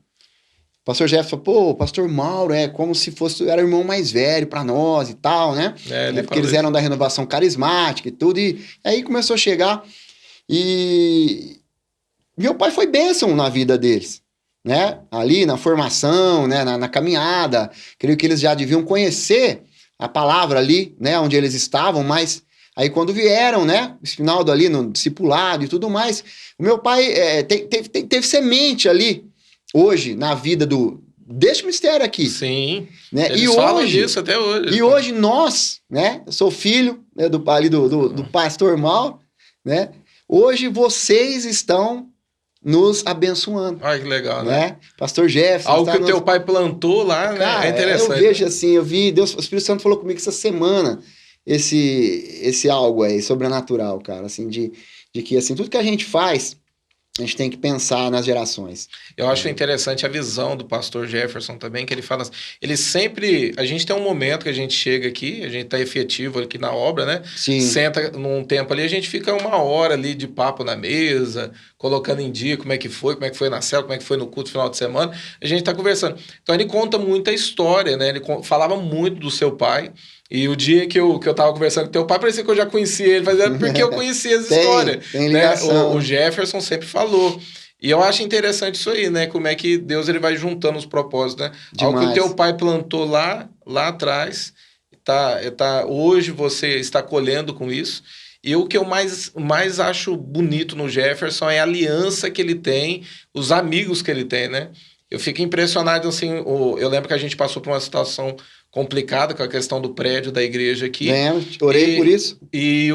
Pastor Jefferson falou, pô, pastor Mauro é como se era o irmão mais velho pra nós e tal, né? Porque eles eram da renovação carismática e tudo. E aí começou a chegar e meu pai foi bênção na vida deles, né? Ali na formação, né? Na caminhada. Creio que eles já deviam conhecer a palavra ali, né? Onde eles estavam, mas aí quando vieram, né? Esse final ali no discipulado e tudo mais, o meu pai teve semente ali. Hoje, na vida deste mistério aqui. Sim. Né? Eles falam disso até hoje. E hoje nós, né? Eu sou filho, né, do pastor Mauro, né? Hoje vocês estão nos abençoando. Olha que legal, né? Pastor Jefferson. Algo que o teu pai plantou lá, cara, né? É interessante. Eu vejo assim, o Espírito Santo falou comigo essa semana, esse algo aí, sobrenatural, cara, assim, de que assim, tudo que a gente faz, a gente tem que pensar nas gerações. Eu acho interessante a visão do pastor Jefferson também, que ele fala assim, ele sempre, a gente tem um momento que a gente chega aqui, a gente tá efetivo aqui na obra, né? Sim. Senta num tempo ali, a gente fica 1 hora ali de papo na mesa, colocando em dia como é que foi na célula, como é que foi no culto final de semana, a gente tá conversando. Então ele conta muita história, né? Ele falava muito do seu pai. E o dia que eu tava conversando com teu pai, parecia que eu já conhecia ele, mas era porque eu conhecia as histórias. Tem ligação. Né? O Jefferson sempre falou. E eu acho interessante isso aí, né? Como é que Deus ele vai juntando os propósitos, né? Demais. Algo que o teu pai plantou lá atrás, hoje você está colhendo com isso. E o que eu mais acho bonito no Jefferson é a aliança que ele tem, os amigos que ele tem, né? Eu fico impressionado, assim, eu lembro que a gente passou por uma situação complicada com a questão do prédio da igreja aqui. Lembro, orei por isso. E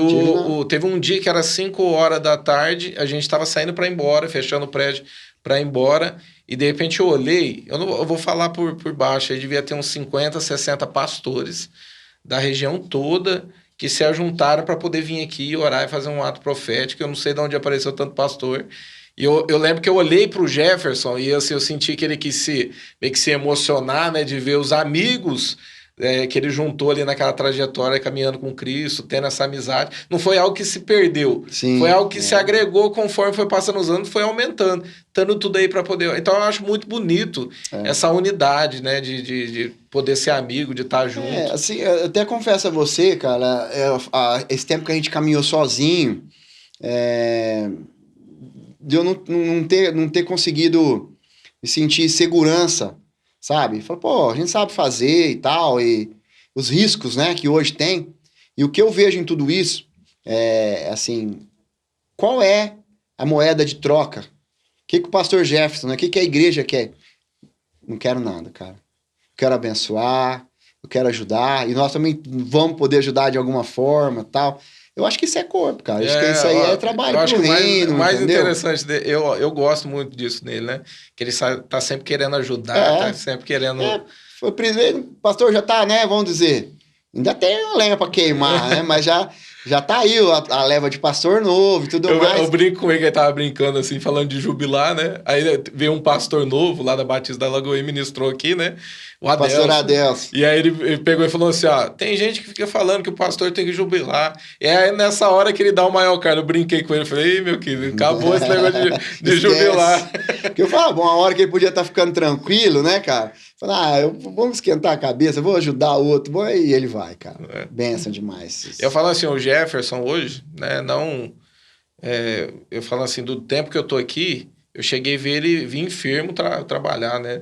teve um dia que era 5 horas da tarde, a gente estava saindo para ir embora, fechando o prédio para ir embora, e de repente eu olhei, eu vou falar por baixo, aí devia ter uns 50, 60 pastores da região toda que se ajuntaram para poder vir aqui e orar e fazer um ato profético. Eu não sei de onde apareceu tanto pastor. E eu lembro que eu olhei para o Jefferson e assim, eu senti que ele quis meio que se emocionar, né, de ver os amigos que ele juntou ali naquela trajetória, caminhando com Cristo, tendo essa amizade. Não foi algo que se perdeu. Sim, foi algo que se agregou conforme foi passando os anos, foi aumentando, dando tudo aí para poder... Então eu acho muito bonito essa unidade, né, de poder ser amigo, de estar junto. Assim, eu até confesso a você, cara, esse tempo que a gente caminhou sozinho, de eu não ter conseguido me sentir segurança, sabe? Falei, pô, a gente sabe fazer e tal, e os riscos, né, que hoje tem. E o que eu vejo em tudo isso assim, qual é a moeda de troca? O que o pastor Jefferson, né? O que a igreja quer? Não quero nada, cara. Quero abençoar, eu quero ajudar, e nós também vamos poder ajudar de alguma forma, tal. Eu acho que isso é corpo, cara. Acho que isso aí é trabalho pro reino, mais entendeu? interessante, eu gosto muito disso nele, né? Que ele tá sempre querendo ajudar, tá sempre querendo... Foi primeiro, pastor, já tá, né, vamos dizer, ainda tem uma lenha pra queimar, né? Mas já tá aí a leva de pastor novo e tudo mais. Eu brinco com ele, que ele tava brincando assim, falando de jubilar, né? Aí veio um pastor novo lá da Batista da Lagoa e ministrou aqui, né? O Adelson. Pastor Adelson. E aí ele pegou e falou assim, ó, tem gente que fica falando que o pastor tem que jubilar. E aí nessa hora que ele dá o maior cara, eu brinquei com ele, falei, ei, meu querido, acabou esse negócio de jubilar. Porque eu falo, bom, a hora que ele podia estar ficando tranquilo, né, cara? Falei, vamos esquentar a cabeça, vou ajudar o outro, e ele vai, cara. Bênção demais. Eu falo assim, o Jefferson hoje, né, eu falo assim, do tempo que eu tô aqui, eu cheguei a ver ele vir enfermo trabalhar, né?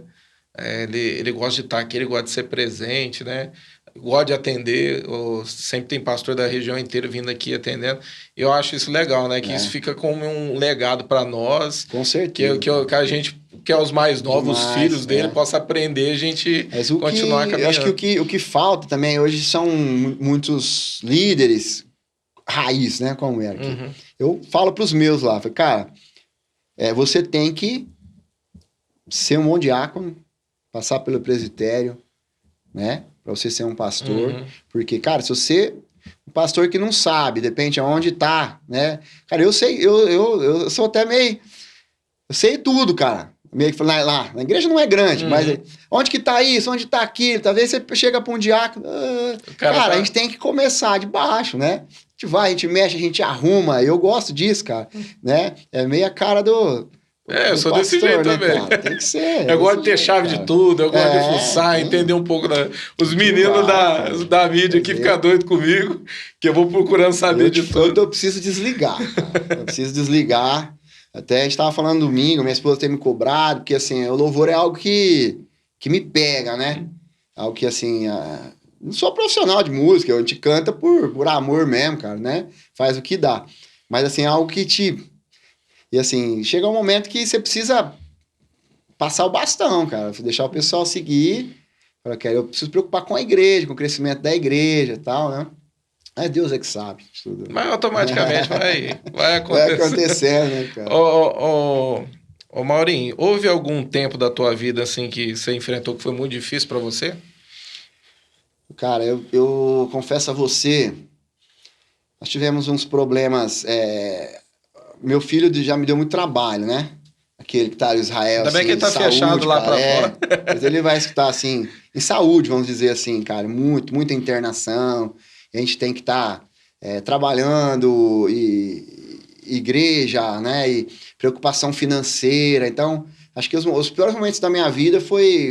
Ele gosta de estar aqui, ele gosta de ser presente, né? Gosta de atender, sempre tem pastor da região inteira vindo aqui atendendo. Eu acho isso legal, né? Que isso fica como um legado para nós. Com certeza. Que a gente, que é os mais novos, os filhos dele, possa aprender, a gente continuar caminhando. Eu acho que o que falta também hoje são muitos líderes raiz, né? Como era aqui. Uhum. Eu falo para os meus lá, falei, cara, você tem que ser um bom diácono, passar pelo presbitério, né? Para você ser um pastor. Uhum. Porque, cara, se você... Um pastor que não sabe, depende aonde tá, né? Cara, eu sei, eu sou até meio... Eu sei tudo, cara. meio que falando, lá, na igreja não é grande, mas onde que tá isso, onde tá aquilo? Talvez você chega pra um diácono, cara, a gente tem que começar de baixo, né? A gente vai, a gente mexe, a gente arruma, eu gosto disso, cara, né? É meio a cara do eu sou pastor, desse jeito, né, também. Cara? Tem que ser. Eu gosto de ter chave de tudo, eu gosto de fuçar, entender um pouco os meninos da mídia que ficam doidos comigo, que eu vou procurando saber de tudo. Eu preciso desligar, cara. Eu preciso desligar. Até a gente tava falando domingo, minha esposa tem me cobrado, porque assim, o louvor é algo que me pega, né? Algo que assim, não sou profissional de música, a gente canta por amor mesmo, cara, né? Faz o que dá. Mas assim, é algo que E assim, chega um momento que você precisa passar o bastão, cara, deixar o pessoal seguir. Eu preciso preocupar com a igreja, com o crescimento da igreja e tal, né? Mas Deus é que sabe tudo. Mas automaticamente vai acontecer. Vai acontecendo, né, cara? Ô Maurinho, houve algum tempo da tua vida assim que você enfrentou que foi muito difícil para você? Cara, eu confesso a você, nós tivemos uns problemas. Meu filho já me deu muito trabalho, né? Aquele que tá em Israel. Ainda bem assim, que ele tá saúde, fechado lá para fora. Mas ele vai estar assim, em saúde, vamos dizer assim, cara. Muita internação. A gente tem que estar trabalhando, e igreja, né? E preocupação financeira. Então, acho que os piores momentos da minha vida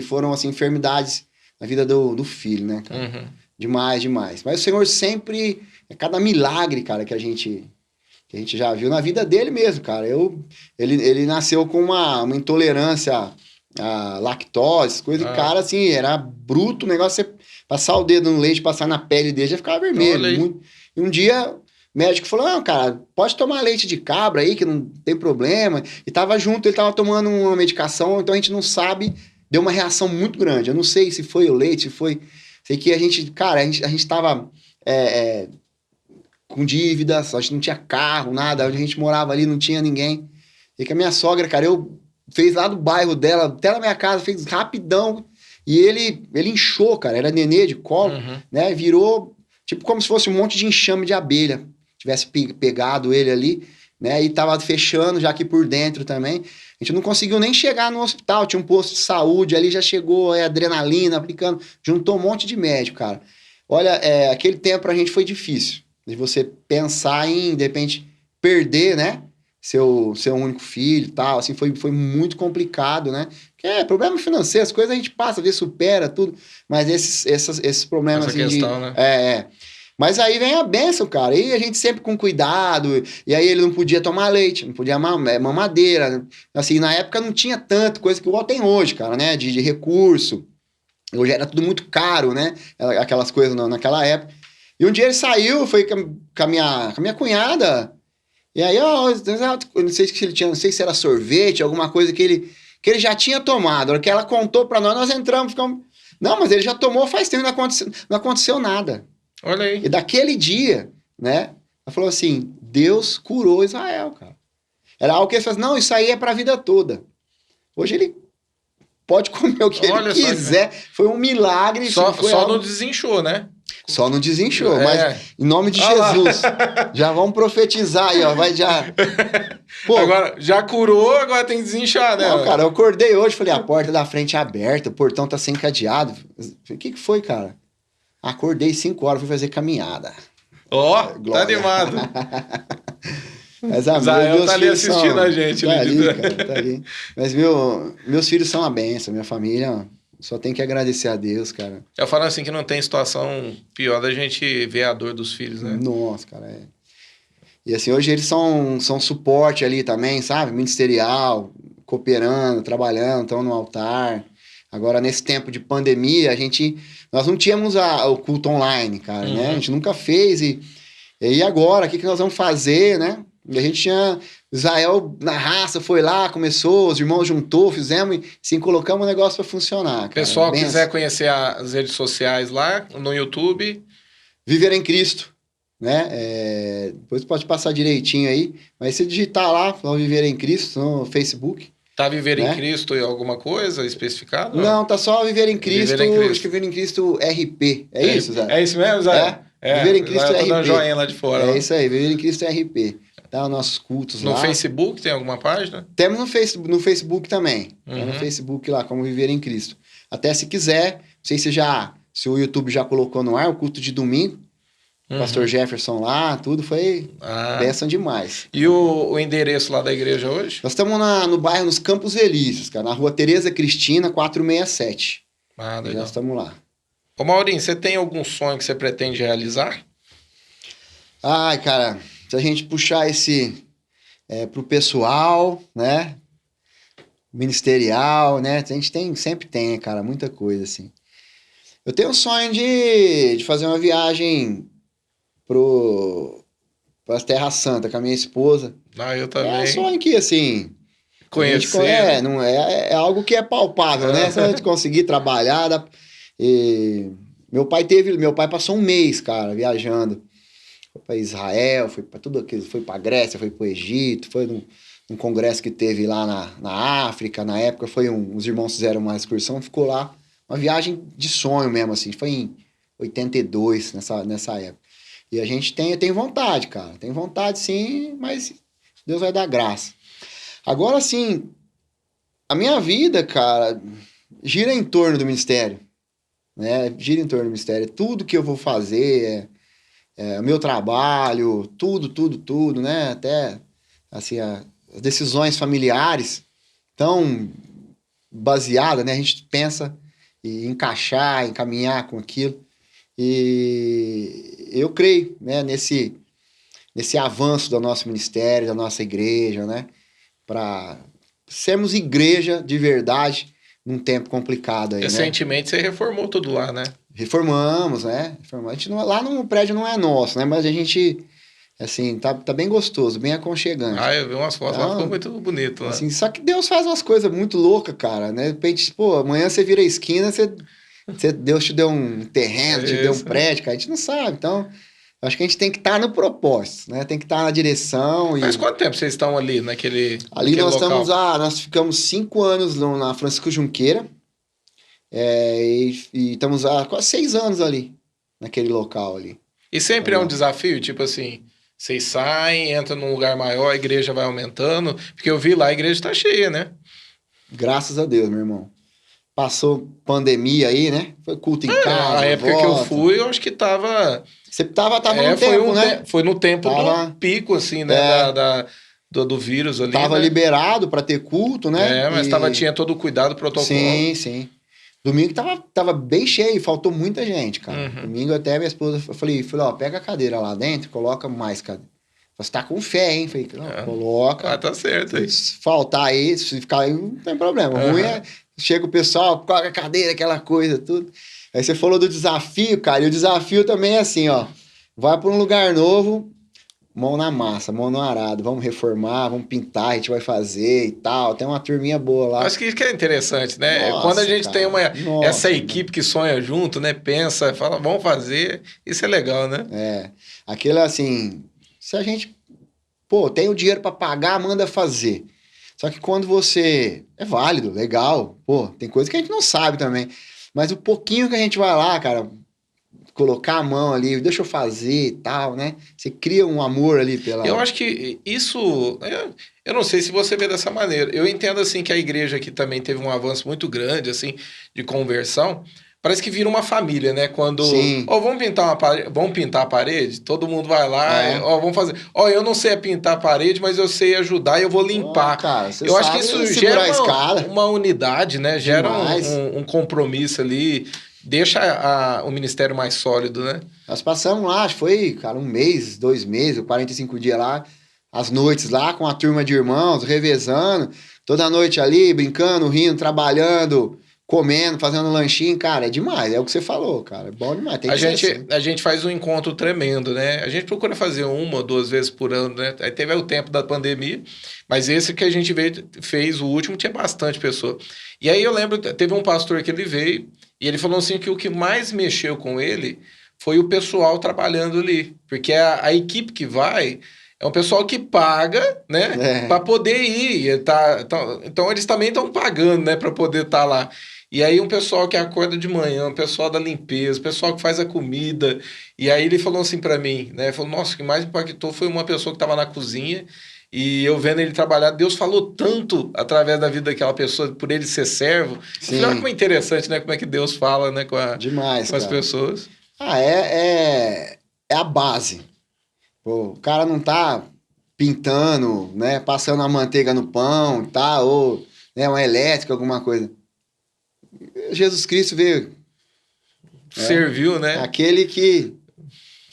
foram assim, enfermidades na vida do filho, né, cara? Demais. Mas o Senhor sempre, cada milagre, cara, que a gente já viu na vida dele mesmo, cara. Ele nasceu com uma intolerância à lactose, coisa que, cara, assim, era bruto o negócio. Você passar o dedo no leite, passar na pele dele, já ficava vermelho. E um dia, o médico falou, não, cara, pode tomar leite de cabra aí, que não tem problema. E tava junto, ele tava tomando uma medicação, então a gente não sabe, deu uma reação muito grande. Eu não sei se foi o leite, se foi... Sei que a gente tava... com dívidas, a gente não tinha carro, nada, onde a gente morava ali não tinha ninguém. E que a minha sogra, cara, fez lá do bairro dela, até na minha casa, fez rapidão, e ele inchou, cara, era nenê de colo, né, virou tipo como se fosse um monte de enxame de abelha, tivesse pegado ele ali, né, e tava fechando já aqui por dentro também. A gente não conseguiu nem chegar no hospital, tinha um posto de saúde ali, já chegou adrenalina aplicando, juntou um monte de médico, cara. Olha, aquele tempo pra gente foi difícil. De você pensar em, de repente, perder, né? Seu único filho e tal, assim, foi muito complicado, né? Porque problema financeiro, as coisas a gente passa, às vezes supera tudo, mas esses problemas... Essa assim, questão, né? Mas aí vem a bênção, cara, e a gente sempre com cuidado, e aí ele não podia tomar leite, não podia mamadeira, assim, na época não tinha tanto coisa que igual tem hoje, cara, né? De recurso, hoje era tudo muito caro, né? Aquelas coisas naquela época. E um dia ele saiu, foi com a minha cunhada, e aí, eu não sei se ele tinha, não sei se era sorvete, alguma coisa que ele já tinha tomado. A hora que ela contou pra nós entramos, ficamos... Não, mas ele já tomou faz tempo, não aconteceu nada. Olha aí. E daquele dia, né, ela falou assim, Deus curou Israel, cara. Era algo que ele falou assim, não, isso aí é pra vida toda. Hoje ele pode comer o que ele quiser. Foi um milagre. Só não desinchou, né? Só não desinchou, mas em nome de Jesus, já vamos profetizar aí, ó, vai já... Pô, agora, já curou, agora tem que desinchar, né? Não, cara, eu acordei hoje, falei, a porta da frente é aberta, o portão tá sem cadeado. O que foi, cara? Acordei 5 horas, fui fazer caminhada. Ó, tá animado. Mas Israel tá ali assistindo a gente. Tá ali, cara, tá ali. Mas meus filhos são uma benção, minha família... Só tem que agradecer a Deus, cara. Eu falo assim que não tem situação pior da gente ver a dor dos filhos, né? Nossa, cara, E assim, hoje eles são suporte ali também, sabe? Ministerial, cooperando, trabalhando, estão no altar. Agora, nesse tempo de pandemia, nós não tínhamos o culto online, cara, né? A gente nunca fez. E agora, o que nós vamos fazer, né? E a gente tinha... Israel, na raça, foi lá, começou, os irmãos juntou, fizemos e sim, colocamos o negócio para funcionar. O pessoal quiser conhecer as redes sociais lá, no YouTube... Viver em Cristo, né? Depois pode passar direitinho aí, mas se digitar lá, Viver em Cristo, no Facebook... Tá Viver em Cristo e alguma coisa especificada? Não, tá só Viver em Cristo, acho que Viver em Cristo RP. É isso, Zé? É isso mesmo, Zé? Viver em Cristo RP. Dando joinha lá de fora. É isso aí, Viver em Cristo RP. Tá, nossos cultos no lá. No Facebook tem alguma página? Temos no Facebook também. Tem no Facebook lá, Como Viver em Cristo. Até se quiser, não sei se o YouTube já colocou no ar, o culto de domingo. Pastor Jefferson lá, tudo foi bênção demais. E o endereço lá da igreja hoje? Nós estamos no bairro, nos Campos Elíseos, cara, na rua Tereza Cristina, 467. Legal. Nós estamos lá. Ô Maurinho, você tem algum sonho que você pretende realizar? Ai, cara, se a gente puxar esse pro pessoal, né? Ministerial, né? A gente sempre tem, cara, muita coisa, assim. Eu tenho um sonho de fazer uma viagem para as Terras Santas com a minha esposa. Eu também. É um sonho que, assim... Conhecer. Não é algo que é palpável, né? Se a gente conseguir trabalhar... Meu pai passou um mês, cara, viajando. Foi para Israel, foi para tudo aquilo, foi para Grécia, foi para o Egito, foi num congresso que teve lá na África, na época, os irmãos fizeram uma excursão, ficou lá, uma viagem de sonho mesmo, assim, foi em 82, nessa época. E a gente tem vontade, cara, tem vontade sim, mas Deus vai dar graça. Agora, assim, a minha vida, cara, gira em torno do ministério, né? Gira em torno do ministério. Tudo que eu vou fazer, o meu trabalho, tudo, né? Até, assim, as decisões familiares tão baseadas, né? A gente pensa em encaixar, em caminhar com aquilo. E eu creio, né? Nesse avanço do nosso ministério, da nossa igreja, né? Para sermos igreja de verdade num tempo complicado aí, Recentemente, né? Você reformou tudo lá, né? Reformamos, né? A gente lá no prédio não é nosso, né? Mas a gente, assim, tá bem gostoso, bem aconchegante. Eu vi umas fotos lá, ficou muito bonito, né? Assim, só que Deus faz umas coisas muito loucas, cara, né? De repente, pô, amanhã você vira a esquina, Deus te deu um terreno, te deu um prédio, cara, a gente não sabe, então... Acho que a gente tem que estar no propósito, né? Tem que estar na direção. Mas quanto tempo vocês estão ali naquele Ali nós local? nós ficamos 5 anos na Francisco Junqueira. E estamos há quase 6 anos ali, naquele local ali. E sempre é um desafio? Tipo assim, vocês saem, entram num lugar maior, a igreja vai aumentando? Porque eu vi lá, a igreja está cheia, né? Graças a Deus, meu irmão. Passou pandemia aí, né? Foi culto em casa. A época que eu fui, eu acho que tava... Você tava no tempo, né? Foi no tempo do pico, assim, né? Do vírus ali. Tava liberado para ter culto, né? Mas tinha todo o cuidado, protocolo. Sim. Domingo tava bem cheio, faltou muita gente, cara. Domingo até minha esposa, eu falei, ó, pega a cadeira lá dentro, coloca mais cadeira. Você tá com fé, hein? Falei, não, coloca. Tá certo aí. Se faltar aí, se ficar aí, não tem problema. O ruim é, chega o pessoal, coloca a cadeira, aquela coisa, tudo. Aí você falou do desafio, cara, e o desafio também é assim, ó. Vai para um lugar novo, mão na massa, mão no arado. Vamos reformar, vamos pintar, a gente vai fazer e tal. Tem uma turminha boa lá. Acho que isso que é interessante, né? Nossa, quando a gente tem essa equipe que sonha junto, né? Pensa, fala, vamos fazer. Isso é legal, né? Aquilo assim, se a gente, tem o dinheiro para pagar, manda fazer. Só que quando você... É válido, legal. Tem coisa que a gente não sabe também. Mas o pouquinho que a gente vai lá, cara, colocar a mão ali, deixa eu fazer e tal, né? Você cria um amor ali pela... Eu acho que isso... Eu não sei se você vê dessa maneira. Eu entendo, assim, que a igreja aqui também teve um avanço muito grande, assim, de conversão. Parece que vira uma família, né? Quando... vamos pintar a parede? Todo mundo vai lá, vamos fazer... eu não sei pintar a parede, mas eu sei ajudar e eu vou limpar. Cara, eu acho que isso gera uma unidade, né? Gera um compromisso ali, deixa o ministério mais sólido, né? Nós passamos lá, acho que foi, cara, 1 mês, 2 meses, 45 dias lá, as noites lá com a turma de irmãos, revezando, toda noite ali, brincando, rindo, trabalhando... comendo, fazendo lanchinho, cara, é demais. É o que você falou, cara. É bom demais. Tem a gente faz um encontro tremendo, né? A gente procura fazer 1 ou 2 vezes por ano, né? Aí teve o tempo da pandemia, mas esse que a gente fez, o último, tinha bastante pessoa. E aí eu lembro, teve um pastor que ele veio e ele falou assim que o que mais mexeu com ele foi o pessoal trabalhando ali. Porque a equipe que vai... É um pessoal que paga, né? Para poder ir. Então, eles também estão pagando, né? Para poder estar lá. E aí um pessoal que acorda de manhã, um pessoal da limpeza, um pessoal que faz a comida. E aí ele falou assim pra mim, né? Ele falou, nossa, o que mais impactou foi uma pessoa que estava na cozinha e eu vendo ele trabalhar. Deus falou tanto através da vida daquela pessoa, por ele ser servo. Eu falei, olha como é interessante, né? Como é que Deus fala, né? Demais, com as cara. pessoas. É a base. Pô, o cara não tá pintando, né? Passando a manteiga no pão, tá? Ou né, uma elétrica, alguma coisa. Jesus Cristo veio. Serviu, né? Aquele que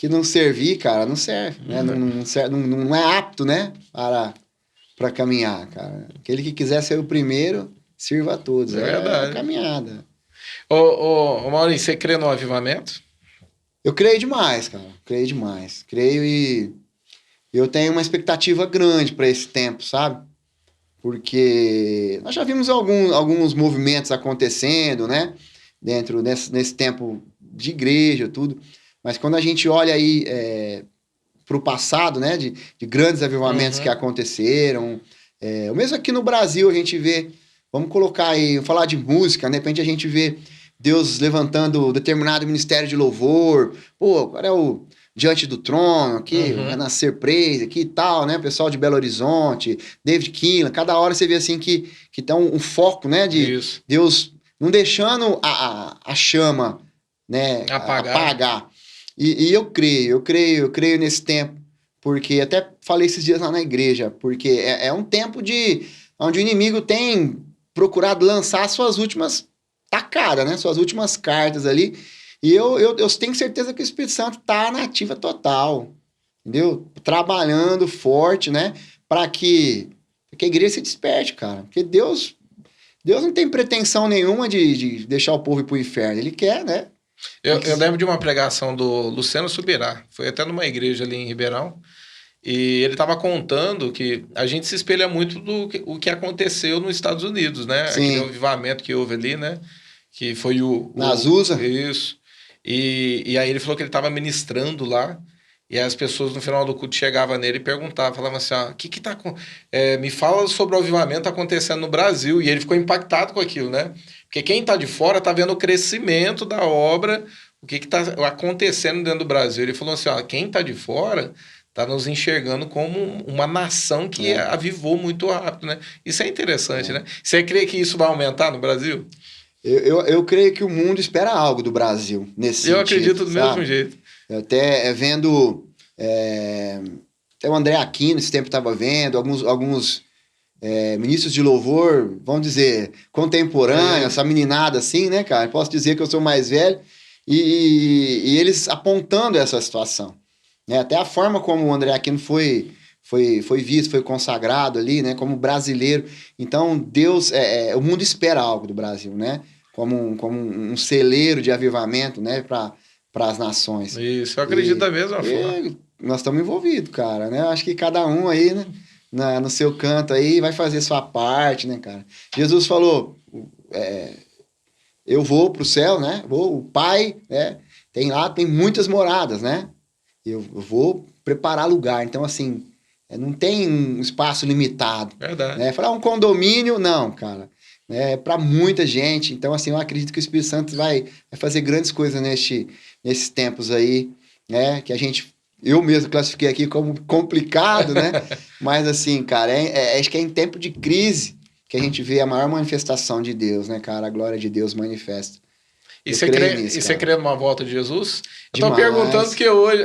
não servir, cara, não serve, né? Não é apto, né? Para caminhar, cara. Aquele que quiser ser o primeiro, sirva a todos. É É verdade. a caminhada. Ô, Maurício, você crê no avivamento? Eu creio demais, cara. Creio demais. Creio e eu tenho uma expectativa grande para esse tempo, sabe? Porque nós já vimos alguns movimentos acontecendo, né? Dentro nesse tempo de igreja, tudo. Mas quando a gente olha aí para o passado, né? De grandes avivamentos que aconteceram. Mesmo aqui no Brasil a gente vê, vamos colocar aí, vamos falar de música, de repente a gente vê Deus levantando determinado ministério de louvor. Pô, agora é o Diante do Trono, aqui, o Renascer Praise, aqui e tal, né? Pessoal de Belo Horizonte, David Keelan, cada hora você vê assim que tá um foco, né? De Isso. Deus não deixando a chama, né? Apagar. E eu creio nesse tempo, porque até falei esses dias lá na igreja, porque é um tempo onde o inimigo tem procurado lançar suas últimas tacadas, né? Suas últimas cartas ali. E eu tenho certeza que o Espírito Santo tá na ativa total, entendeu? Trabalhando forte, né? Para que a igreja se desperte, cara. Porque Deus não tem pretensão nenhuma de deixar o povo ir pro inferno. Ele quer, né? Eu lembro de uma pregação do Luciano Subirá. Foi até numa igreja ali em Ribeirão. E ele estava contando que a gente se espelha muito do que aconteceu nos Estados Unidos, né? Sim. Aquele avivamento que houve ali, né? Que foi Na Azusa? Isso. E aí ele falou que ele estava ministrando lá, e as pessoas no final do culto chegavam nele e perguntavam, falavam assim, o que tá me fala sobre o avivamento acontecendo no Brasil, e ele ficou impactado com aquilo, né? Porque quem tá de fora tá vendo o crescimento da obra, o que tá acontecendo dentro do Brasil. Ele falou assim, quem tá de fora tá nos enxergando como uma nação que avivou muito rápido, né? Isso é interessante, né? Você crê que isso vai aumentar no Brasil? Eu creio que o mundo espera algo do Brasil nesse sentido. Eu acredito do mesmo jeito. Até vendo até o André Aquino esse tempo estava vendo, alguns ministros de louvor, vamos dizer, contemporâneos, essa meninada assim, né, cara? Posso dizer que eu sou mais velho, e eles apontando essa situação. Né? Até a forma como o André Aquino foi visto, foi consagrado ali, né, como brasileiro. Então, Deus, o mundo espera algo do Brasil, né? Como um celeiro de avivamento, né, para as nações. Isso, eu acredito da mesma forma. Nós estamos envolvidos, cara, né? Acho que cada um aí, né, no seu canto aí, vai fazer sua parte, né, cara? Jesus falou, eu vou pro céu, né? O Pai, né? Tem muitas moradas, né? Eu vou preparar lugar. Então, assim, não tem um espaço limitado. Verdade. Né? Falar um condomínio, não, cara. É para muita gente. Então, assim, eu acredito que o Espírito Santo vai fazer grandes coisas nesses tempos aí, né? Que eu mesmo classifiquei aqui como complicado, né? Mas, assim, cara, acho que é em tempo de crise que a gente vê a maior manifestação de Deus, né, cara? A glória de Deus manifesta. E você crê numa volta de Jesus? Eu tô Demais. perguntando porque hoje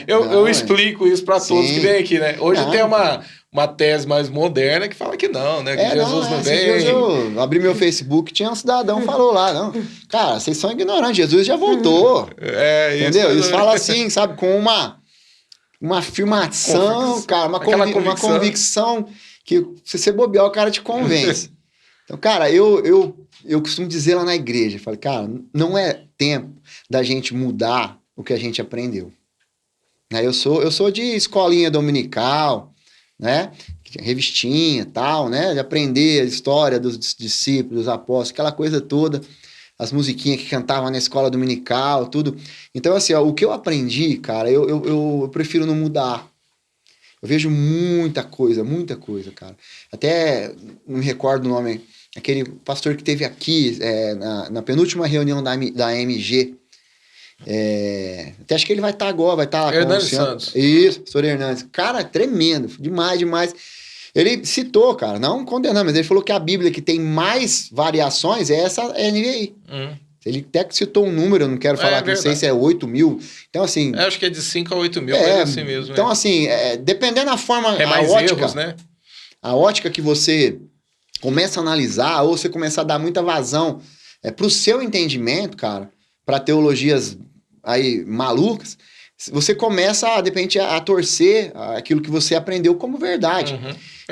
eu explico isso para todos que vêm aqui, né? Hoje tem uma tese mais moderna que fala que não, né? Que Jesus não vem. Esses dias eu abri meu Facebook, tinha um cidadão falou lá, não. Cara, vocês são ignorantes, Jesus já voltou. Entendeu? Eles falam assim, sabe, com uma afirmação, cara, uma convicção que se você bobear, o cara te convence. Então, cara, eu costumo dizer lá na igreja, falei, cara, não é tempo da gente mudar o que a gente aprendeu. Eu sou de escolinha dominical, né? Revistinha e tal, né? De aprender a história dos discípulos, dos apóstolos, aquela coisa toda, as musiquinhas que cantavam na escola dominical, tudo. Então, assim, o que eu aprendi, cara, eu prefiro não mudar. Eu vejo muita coisa, cara. Até não me recordo o nome aquele pastor que teve aqui na penúltima reunião da AMG. Até acho que ele vai estar agora, vai estar lá com Hernandes Santos. Isso, pastor Hernandes. Cara, tremendo, demais. Ele citou, cara, não condenando, mas ele falou que a Bíblia que tem mais variações é essa NVI. Ele até citou um número, eu não quero falar, que não sei se é 8 mil. Então, assim... acho que é de 5 a 8 mil, é assim mesmo. Então, assim, dependendo da forma... É mais ótica, erros, né? A ótica que você começa a analisar, ou você começar a dar muita vazão pro seu entendimento, cara, para teologias aí malucas, você começa, de repente, a torcer aquilo que você aprendeu como verdade.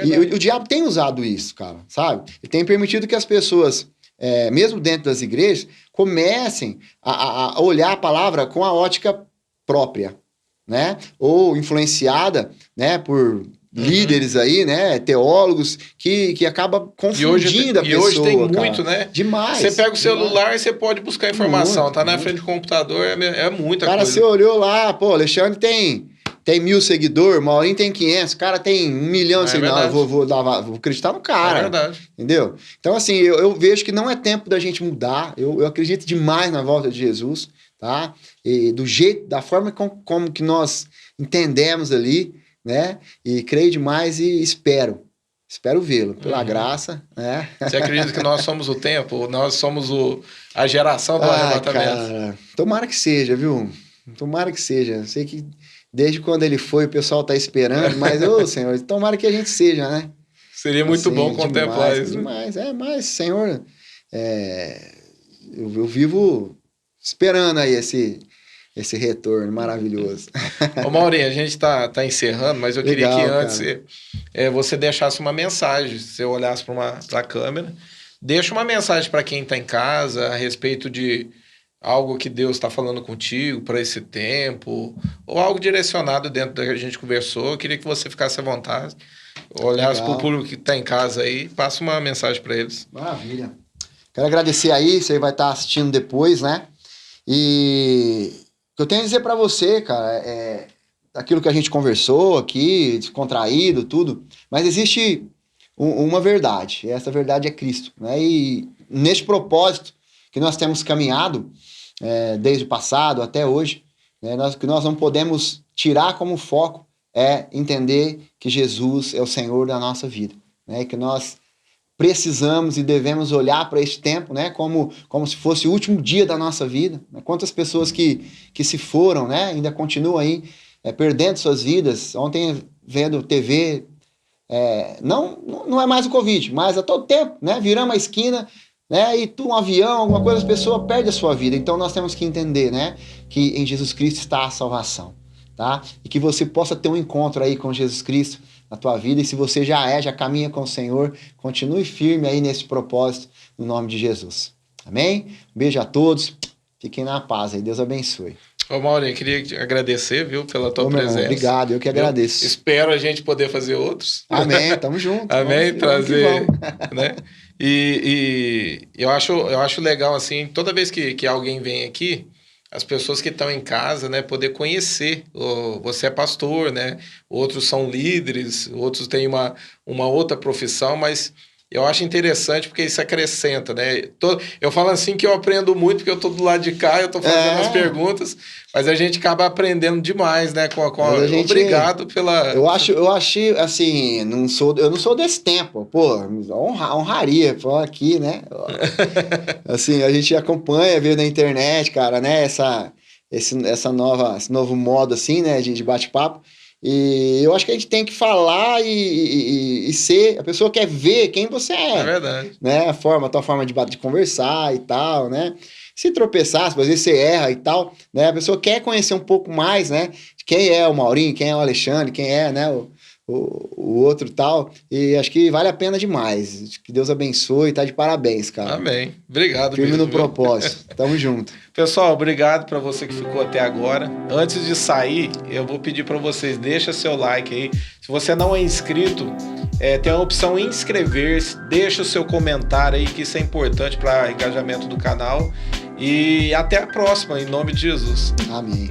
E o diabo tem usado isso, cara, sabe? Ele tem permitido que as pessoas, mesmo dentro das igrejas, comecem a olhar a palavra com a ótica própria, né? Ou influenciada, né, por líderes aí, né, teólogos, que acaba confundindo a pessoa. E hoje tem muito, cara, né? Demais. Você pega o celular e você pode buscar informação, muito, tá na frente do computador, é muita coisa. Cara, você olhou lá, pô, Alexandre tem 1.000 seguidores, Maurinho tem 500, o cara tem 1 milhão de seguidores, vou acreditar no cara. É verdade. Entendeu? Então, assim, eu vejo que não é tempo da gente mudar, eu acredito demais na volta de Jesus, tá? E do jeito, da forma como que nós entendemos ali, né? E creio demais e espero vê-lo, pela graça, né? Você acredita que nós somos o tempo? Nós somos a geração do arrebatamento? Cara, tomara que seja, viu? Tomara que seja. Sei que desde quando ele foi, o pessoal tá esperando, mas, ô Senhor, tomara que a gente seja, né? Seria muito bom contemplar isso. Demais, mas, Senhor, eu vivo esperando aí esse retorno maravilhoso. Ô Maurinho, a gente tá encerrando, mas eu queria que antes você deixasse uma mensagem, se você olhasse para a câmera, deixa uma mensagem para quem está em casa a respeito de algo que Deus está falando contigo para esse tempo, ou algo direcionado dentro do que a gente conversou. Eu queria que você ficasse à vontade, olhasse para o público que está em casa aí, passa uma mensagem para eles. Maravilha. Quero agradecer aí, você vai estar assistindo depois, né? E o que eu tenho a dizer para você, cara, aquilo que a gente conversou aqui, descontraído, tudo, mas existe uma verdade, e essa verdade é Cristo, né? E neste propósito que nós temos caminhado, desde o passado até hoje, né, que nós não podemos tirar como foco é entender que Jesus é o Senhor da nossa vida, né? Que nós precisamos e devemos olhar para este tempo, né, como se fosse o último dia da nossa vida. Quantas pessoas que se foram, né, ainda continuam aí perdendo suas vidas. Ontem, vendo TV, não é mais o Covid, mas a todo tempo, né, viramos a esquina, né, e um avião, alguma coisa, a pessoa perde a sua vida. Então nós temos que entender, né, que em Jesus Cristo está a salvação, tá? E que você possa ter um encontro aí com Jesus Cristo na tua vida, e se você já caminha com o Senhor, continue firme aí nesse propósito, no nome de Jesus. Amém? Um beijo a todos, fiquem na paz aí, Deus abençoe. Ô Maurinho, eu queria te agradecer, viu, pela tua presença. Obrigado, eu que agradeço. Espero a gente poder fazer outros. Amém, tamo junto. Amém, trazer, né? E eu acho legal, assim, toda vez que alguém vem aqui, as pessoas que estão em casa, né, poder conhecer. Você é pastor, né? Outros são líderes, outros têm uma outra profissão, mas eu acho interessante porque isso acrescenta, né? Eu falo assim que eu aprendo muito porque eu tô do lado de cá, eu tô fazendo as perguntas, mas a gente acaba aprendendo demais, né? Obrigado pela... Eu acho assim, eu não sou desse tempo, pô, honraria falar aqui, né? Assim, a gente acompanha, vê na internet, cara, né? Esse novo modo, assim, né, de bate-papo. E eu acho que a gente tem que falar e ser... A pessoa quer ver quem você é. É verdade. Né? A tua forma de conversar e tal, né? Se tropeçar, às vezes você erra e tal, né? A pessoa quer conhecer um pouco mais, né? De quem é o Maurinho, quem é o Alexandre, quem é, né? O outro tal. E acho que vale a pena demais. Que Deus abençoe, tá de parabéns, cara. Amém. Obrigado. Firme no propósito. Tamo junto. Pessoal, obrigado para você que ficou até agora. Antes de sair, eu vou pedir para vocês, deixa seu like aí. Se você não é inscrito, tem a opção inscrever-se, deixa o seu comentário aí, que isso é importante para o engajamento do canal. E até a próxima, em nome de Jesus. Amém.